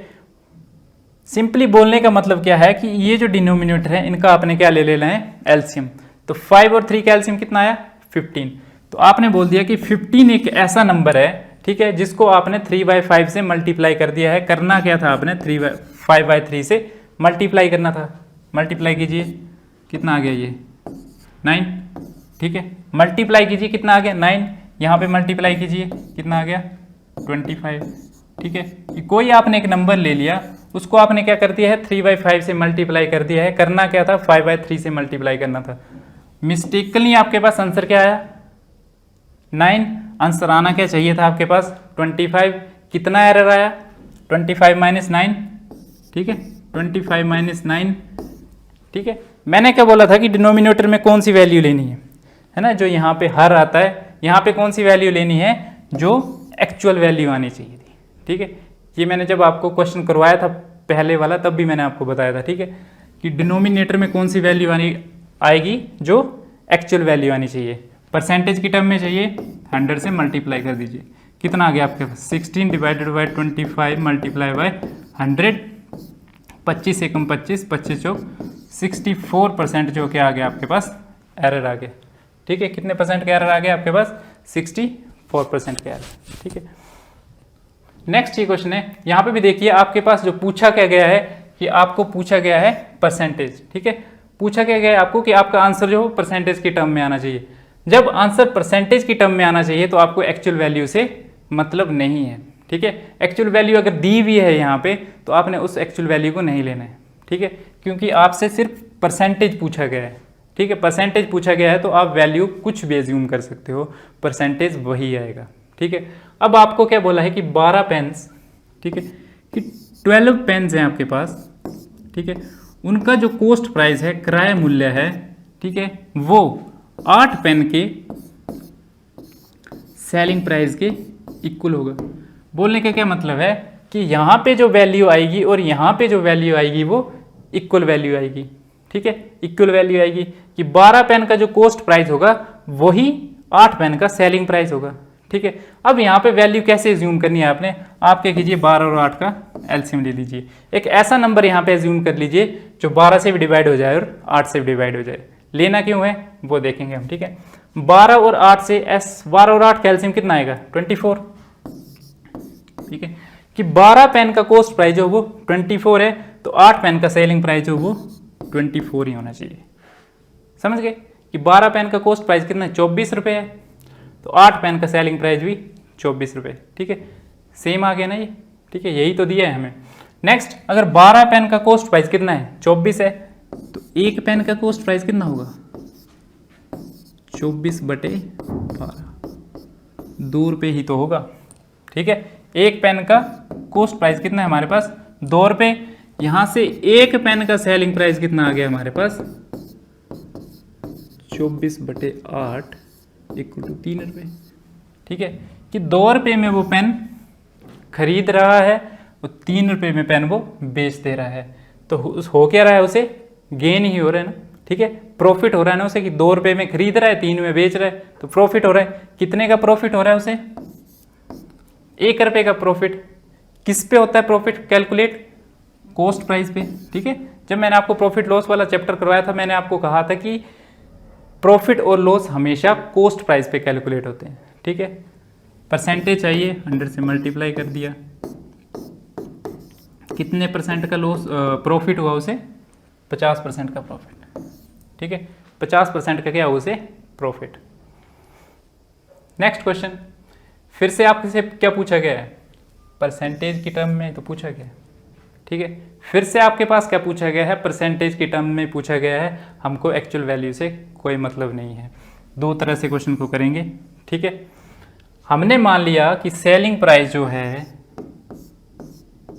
सिंपली बोलने का मतलब क्या है कि ये जो डिनोमिनेटर है इनका आपने क्या ले लेना है एलसीएम, तो 5 और 3 का एलसीएम कितना आया 15, तो आपने बोल दिया कि 15 एक ऐसा नंबर है, ठीक है, जिसको आपने 3/5 से मल्टीप्लाई कर दिया है। करना क्या था आपने 5/3 से मल्टीप्लाई करना था, मल्टीप्लाई कीजिए कितना आ गया ये 9, ठीक है, मल्टीप्लाई कीजिए कितना आ गया 9, यहाँ पे मल्टीप्लाई कीजिए कितना आ गया 25, ठीक है। कोई आपने एक नंबर ले लिया उसको आपने क्या कर दिया है 3/5 से मल्टीप्लाई कर दिया है। करना क्या था 5/3 से मल्टीप्लाई करना था। मिस्टेकली आपके पास आंसर क्या आया 9, आंसर आना क्या चाहिए था आपके पास 25। कितना एरर आया 25 माइनस 9, ठीक है, 25 माइनस 9, ठीक है। मैंने क्या बोला था कि डिनोमिनेटर में कौन सी वैल्यू लेनी है ना, जो यहाँ पे हर आता है यहाँ पे कौन सी वैल्यू लेनी है जो एक्चुअल वैल्यू आनी चाहिए थी, ठीक है। ये मैंने जब आपको क्वेश्चन करवाया था पहले वाला तब भी मैंने आपको बताया था, ठीक है, कि डिनोमिनेटर में कौन सी वैल्यू आएगी जो एक्चुअल वैल्यू आनी चाहिए। परसेंटेज की टर्म में चाहिए 100 से मल्टीप्लाई कर दीजिए, कितना आ गया आपके पास 16 डिवाइडेड बाई 25 मल्टीप्लाई बाई 100, 25 एकम 25, 25 चौक 64% जो क्या आ गया आपके पास एरर आ गया, ठीक है। कितने परसेंट का एरर आ गया आपके पास 64% का एरर, ठीक है। नेक्स्ट ये क्वेश्चन है, यहाँ पे भी देखिए आपके पास जो पूछा क्या गया है कि आपको पूछा गया है परसेंटेज, ठीक है, पूछा क्या गया है आपको कि आपका आंसर जो परसेंटेज की टर्म में आना चाहिए। जब आंसर परसेंटेज की टर्म में आना चाहिए तो आपको एक्चुअल वैल्यू से मतलब नहीं है, ठीक है। एक्चुअल वैल्यू अगर दी हुई है यहाँ पे तो आपने उस एक्चुअल वैल्यू को नहीं लेना है, ठीक है, क्योंकि आपसे सिर्फ परसेंटेज पूछा गया है, ठीक है। परसेंटेज पूछा गया है तो आप वैल्यू कुछ भी एज्यूम कर सकते हो, परसेंटेज वही आएगा, ठीक है। अब आपको क्या बोला है कि 12 पेन्स, ठीक है, कि 12 पेन्स हैं आपके पास, ठीक है, उनका जो कॉस्ट प्राइस है किराया मूल्य है, ठीक है, वो 8 पेन के सेलिंग प्राइस के इक्वल होगा। बोलने का क्या मतलब है कि यहाँ पे जो वैल्यू आएगी और यहाँ पे जो वैल्यू आएगी वो इक्वल वैल्यू आएगी। ठीक है, इक्वल वैल्यू आएगी कि 12 पेन का जो कॉस्ट प्राइस होगा वही 8 पेन का सेलिंग प्राइस होगा। ठीक है, अब यहाँ पे वैल्यू कैसे एज्यूम करनी है आपने, आप क्या कीजिए 12 और 8 का एलसीएम ले लीजिए। एक ऐसा नंबर यहाँ पे एज्यूम कर लीजिए जो 12 से भी डिवाइड हो जाए और 8 से भी डिवाइड हो जाए। लेना क्यों है वो देखेंगे हम। ठीक है, 12 और 8 से 12 और 8 का एलसीएम कितना आएगा 24। ठीक है, कि 12 पेन का कॉस्ट प्राइस जो वो 24 है तो 8 पेन का सेलिंग प्राइस जो वो 24 ही होना चाहिए। समझ गए कि 12 पेन का कॉस्ट प्राइस कितना 24 रुपये है तो 8 पेन का सेलिंग प्राइस भी 24 रुपये। ठीक है, सेम आ गया ना ये। ठीक है, यही तो दिया है हमें। नेक्स्ट, अगर 12 पेन का कॉस्ट प्राइस कितना है 24 है तो 1 पेन का कॉस्ट प्राइस कितना होगा 24/12, 2 रुपये ही तो होगा। ठीक है, 1 पेन का कॉस्ट प्राइस कितना है हमारे पास 2 रुपये। यहां से 1 पेन का सेलिंग प्राइस कितना आ गया हमारे पास 24/8 = 3 रुपये। ठीक है, कि 2 रुपये में वो पेन खरीद रहा है और 3 रुपये में पेन वो बेच दे रहा है। तो हो क्या रहा है, उसे गेन ही हो रहा है ना। ठीक है, प्रॉफिट हो रहा है ना उसे कि 2 रुपये में खरीद रहा है 3 में बेच रहा है तो प्रॉफिट हो रहा है। कितने का प्रॉफिट हो रहा है उसे 1 रुपये का प्रॉफिट। किस पे होता है प्रॉफिट कैलकुलेट कॉस्ट प्राइस पे। ठीक है, जब मैंने आपको प्रॉफिट लॉस वाला चैप्टर करवाया था मैंने आपको कहा था कि प्रॉफिट और लॉस हमेशा कॉस्ट प्राइस पे कैलकुलेट होते हैं। ठीक है, परसेंटेज चाहिए 100 से मल्टीप्लाई कर दिया, कितने परसेंट का लॉस प्रॉफिट हुआ उसे 50% का प्रॉफिट। ठीक है, 50% का क्या हुआ उसे प्रॉफिट। नेक्स्ट क्वेश्चन, फिर से आपसे क्या पूछा गया है परसेंटेज की टर्म में तो पूछा गया है। ठीक है, फिर से आपके पास क्या पूछा गया है परसेंटेज की टर्म में पूछा गया है। हमको एक्चुअल वैल्यू से कोई मतलब नहीं है। 2 तरह से क्वेश्चन को करेंगे। ठीक है, हमने मान लिया कि सेलिंग प्राइस जो है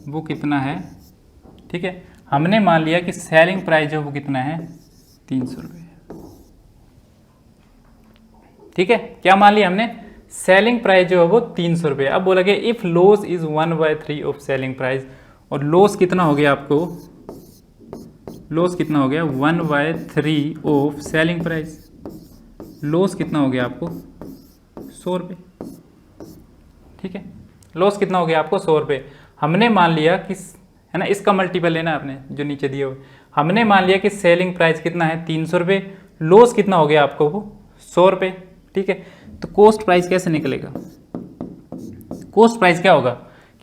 वो कितना है। ठीक है, हमने मान लिया कि सेलिंग प्राइस जो वो कितना है 300 रुपये। ठीक है, क्या मान लिया हमने सेलिंग प्राइस जो है वो 300 रुपये। अब बोला गया if loss is 1/3 of selling price, और लॉस कितना हो गया आपको, लॉस कितना हो गया 1/3 ऑफ सेलिंग प्राइस। लॉस कितना हो गया आपको 100 रुपये। ठीक है, लॉस कितना हो गया आपको 100 रुपये। हमने मान लिया कि है ना, इसका मल्टीपल लेना आपने जो नीचे दिए हुए। हमने मान लिया कि सेलिंग प्राइस कितना है 300 रुपये, लॉस कितना हो गया आपको वो 100 रुपये। ठीक है, तो कॉस्ट प्राइस कैसे निकलेगा, कॉस्ट प्राइस क्या होगा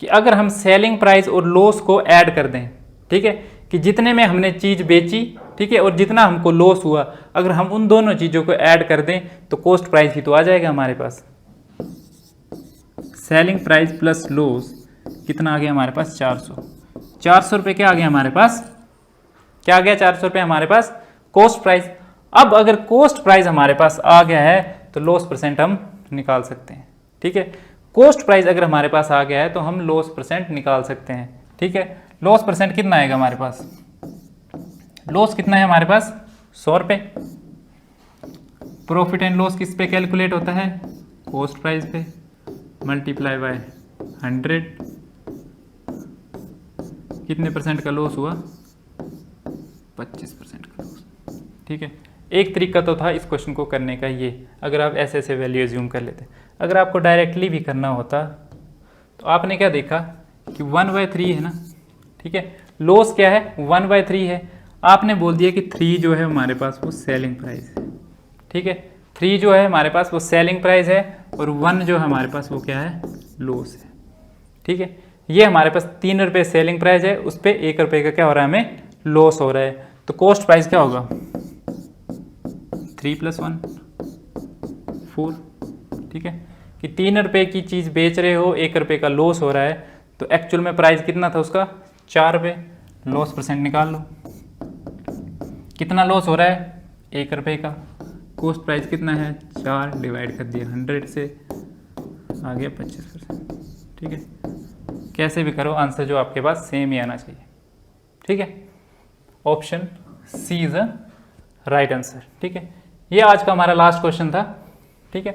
कि अगर हम सेलिंग प्राइस और लॉस को ऐड कर दें। ठीक है, कि जितने में हमने चीज़ बेची, ठीक है, और जितना हमको लॉस हुआ, अगर हम उन दोनों चीज़ों को ऐड कर दें तो कॉस्ट प्राइस ही तो आ जाएगा हमारे पास। सेलिंग प्राइस प्लस लॉस कितना आ गया हमारे पास 400 रुपये। क्या आ गया हमारे पास, क्या आ गया 400 रुपये हमारे पास कॉस्ट प्राइस। अब अगर कॉस्ट प्राइस हमारे पास आ गया है तो लॉस परसेंट हम निकाल सकते हैं। ठीक है, कॉस्ट प्राइस अगर हमारे पास आ गया है तो हम लॉस परसेंट निकाल सकते हैं। ठीक है, लॉस परसेंट कितना आएगा हमारे पास, लॉस कितना है हमारे पास 100 रुपये। प्रॉफिट एंड लॉस किस पे कैलकुलेट होता है कॉस्ट प्राइस पे, मल्टीप्लाई बाय 100। कितने परसेंट का लॉस हुआ 25% का लॉस। ठीक है, एक तरीका तो था इस क्वेश्चन को करने का ये, अगर आप ऐसे ऐसे वैल्यू एज्यूम कर लेते। अगर आपको डायरेक्टली भी करना होता तो आपने क्या देखा कि 1/3 है ना। ठीक है, लॉस क्या है 1/3 है। आपने बोल दिया कि 3 जो है हमारे पास वो सेलिंग प्राइस है। ठीक है, 3 जो है हमारे पास वो सेलिंग प्राइस है और 1 जो है हमारे पास वो क्या है लॉस है। ठीक है, ये हमारे पास 3 रुपये सेलिंग प्राइस है, उस पर 1 रुपये का क्या हो रहा है हमें लॉस हो रहा है। तो कॉस्ट प्राइस क्या होगा 3 + 1 4। ठीक है, कि 3 रुपये की चीज़ बेच रहे हो, 1 रुपये का लॉस हो रहा है, तो एक्चुअल में प्राइस कितना था उसका 4 रुपये। लॉस परसेंट निकाल लो, कितना लॉस हो रहा है 1 रुपये का। कॉस्ट प्राइस कितना है 4 डिवाइड कर दिया 100 से, आ गया 25%। ठीक है, कैसे भी करो आंसर जो आपके पास सेम ही आना चाहिए। ठीक है, option C is a right answer. ठीक है, ये आज का हमारा लास्ट क्वेश्चन था। ठीक है,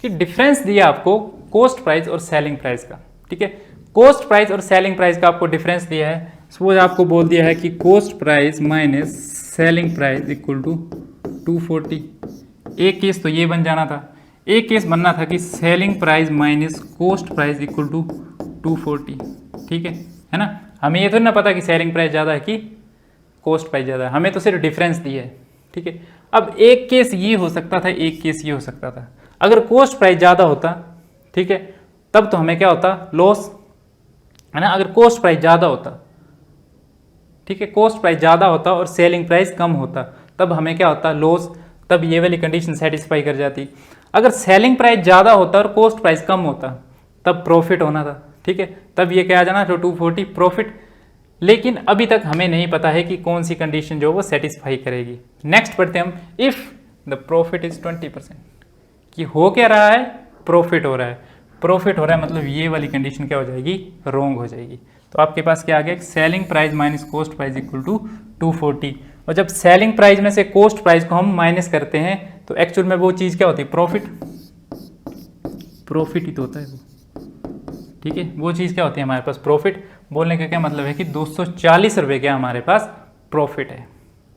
कि डिफरेंस दिया आपको कॉस्ट प्राइस और सेलिंग प्राइस का, ठीक है। कॉस्ट प्राइस और सेलिंग प्राइस का आपको डिफरेंस दिया है। सपोज आपको बोल दिया है कि cost price minus selling price equal to 240। एक केस तो ये बन जाना था, एक केस बनना था कि selling price minus cost price equal to 240, ठीक है ना। हमें ये तो ना पता कि सेलिंग प्राइस ज़्यादा है कि कॉस्ट प्राइस ज़्यादा है, हमें तो सिर्फ डिफरेंस दिया है, ठीक है। अब एक केस ये हो सकता था, एक केस ये हो सकता था। अगर कॉस्ट प्राइस ज़्यादा होता, ठीक है, तब तो हमें क्या होता, लॉस, है ना। अगर कॉस्ट प्राइस ज़्यादा होता, ठीक है, कॉस्ट प्राइस ज़्यादा होता और सेलिंग प्राइस कम होता, तब हमें क्या होता, लॉस। तब ये वाली कंडीशन सेटिस्फाई कर जाती। अगर सेलिंग प्राइस ज़्यादा होता और कॉस्ट प्राइस कम होता, तब प्रॉफिट होना था, ठीक है। तब ये क्या आ जाना, तो 240 प्रॉफिट। लेकिन अभी तक हमें नहीं पता है कि कौन सी कंडीशन जो वो सेटिस्फाई करेगी। नेक्स्ट पढ़ते हैं हम, इफ़ द प्रॉफिट इज 20%, कि हो क्या रहा है, प्रॉफिट हो रहा है। प्रॉफिट हो रहा है मतलब ये वाली कंडीशन क्या हो जाएगी, रॉन्ग हो जाएगी। तो आपके पास क्या आ गया, selling price minus cost price equal to 240। और जब सेलिंग प्राइस में से कॉस्ट प्राइस को हम माइनस करते हैं तो एक्चुअल में वो चीज़ क्या होती है, प्रॉफिट। प्रॉफिट ही तो होता है वो, ठीक है। वो चीज़ क्या होती है हमारे पास, प्रॉफिट। बोलने का क्या मतलब है कि 240 रुपये क्या हमारे पास प्रॉफिट है,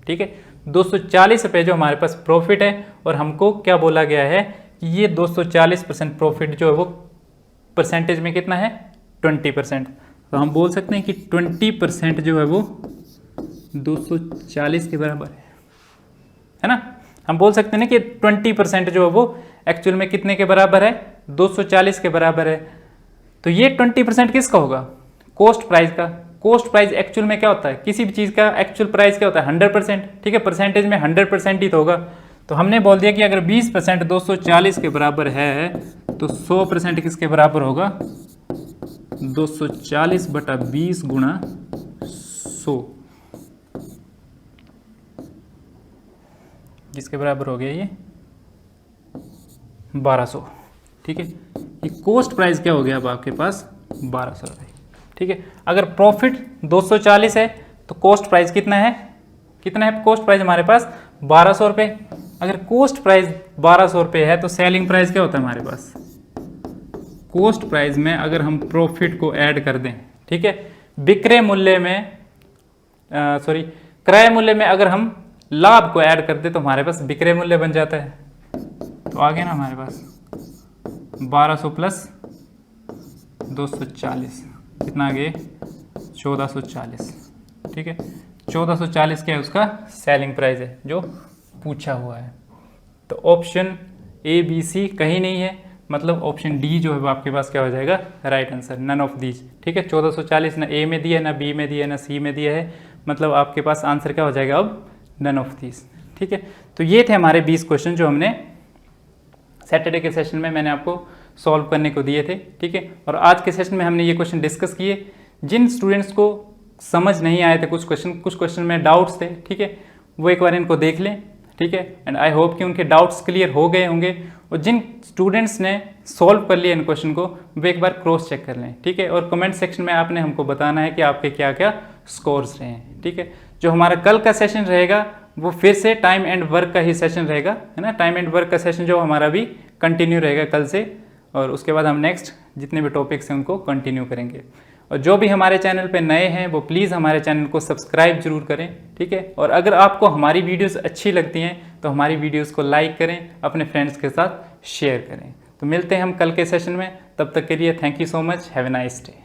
ठीक है। 240 रुपये जो हमारे पास प्रॉफिट है, और हमको क्या बोला गया है कि ये 240% प्रॉफिट जो है वो परसेंटेज में कितना है, 20%। तो हम बोल सकते हैं कि 20% जो है वो 240 के बराबर है ना। हम बोल सकते हैं ना कि 20% जो है वो एक्चुअल में कितने के बराबर है, 240 के बराबर है। तो ये 20% किसका होगा, कॉस्ट प्राइस का। कॉस्ट प्राइस एक्चुअल में क्या होता है, किसी भी चीज़ का एक्चुअल प्राइस क्या होता है, 100%, ठीक है। परसेंटेज में 100% ही तो होगा। तो हमने बोल दिया कि अगर 20% 240 के बराबर है तो 100% किसके बराबर होगा, 240/20 गुणा 100, जिसके बराबर हो गया ये 1200, ठीक है। ये कॉस्ट प्राइस क्या हो गया अब आपके पास, 1200 रुपये, ठीक है। अगर प्रॉफिट 240 है तो कॉस्ट प्राइस कितना है, कितना है कॉस्ट प्राइस हमारे पास, 1200 रुपये। अगर कॉस्ट प्राइस 1200 रुपये है तो सेलिंग प्राइस क्या होता है हमारे पास, कॉस्ट प्राइस में अगर हम प्रॉफिट को ऐड कर दें, ठीक है, विक्रय मूल्य में क्रय मूल्य में अगर हम लाभ को ऐड कर दें तो हमारे पास विक्रय मूल्य बन जाता है। तो आ गया ना हमारे पास 1200 प्लस 240 कितना आ गया, 1440, ठीक है। 1440 क्या है, उसका सेलिंग प्राइस है जो पूछा हुआ है। तो ऑप्शन ए बी सी कहीं नहीं है, मतलब ऑप्शन डी जो है वो आपके पास क्या हो जाएगा, right answer, none of these, ठीक है। 1440 ना ए में दिया है, ना बी में दिया है, ना सी में दिया है, मतलब आपके पास आंसर क्या हो जाएगा अब, नन ऑफ दीज, ठीक है। तो ये थे हमारे 20 क्वेश्चन जो हमने सैटरडे के सेशन में मैंने आपको सॉल्व करने को दिए थे, ठीक है। और आज के सेशन में हमने ये क्वेश्चन डिस्कस किए। जिन स्टूडेंट्स को समझ नहीं आए थे कुछ क्वेश्चन में डाउट्स थे, ठीक है, वो एक बार इनको देख लें, ठीक है। एंड आई होप कि उनके डाउट्स क्लियर हो गए होंगे। और जिन स्टूडेंट्स ने सॉल्व कर लिया इन क्वेश्चन को वो एक बार क्रॉस चेक कर लें, ठीक है। और कमेंट सेक्शन में आपने हमको बताना है कि आपके क्या क्या स्कोर्स रहे हैं, ठीक है। जो हमारा कल का सेशन रहेगा वो फिर से टाइम एंड वर्क का ही सेशन रहेगा, है ना। टाइम एंड वर्क का सेशन जो हमारा भी कंटिन्यू रहेगा कल से, और उसके बाद हम नेक्स्ट जितने भी टॉपिक्स हैं उनको कंटिन्यू करेंगे। और जो भी हमारे चैनल पे नए हैं वो प्लीज़ हमारे चैनल को सब्सक्राइब जरूर करें, ठीक है। और अगर आपको हमारी वीडियोस अच्छी लगती हैं तो हमारी वीडियोस को लाइक करें, अपने फ्रेंड्स के साथ शेयर करें। तो मिलते हैं हम कल के सेशन में, तब तक के लिए thank you so much, have a nice day.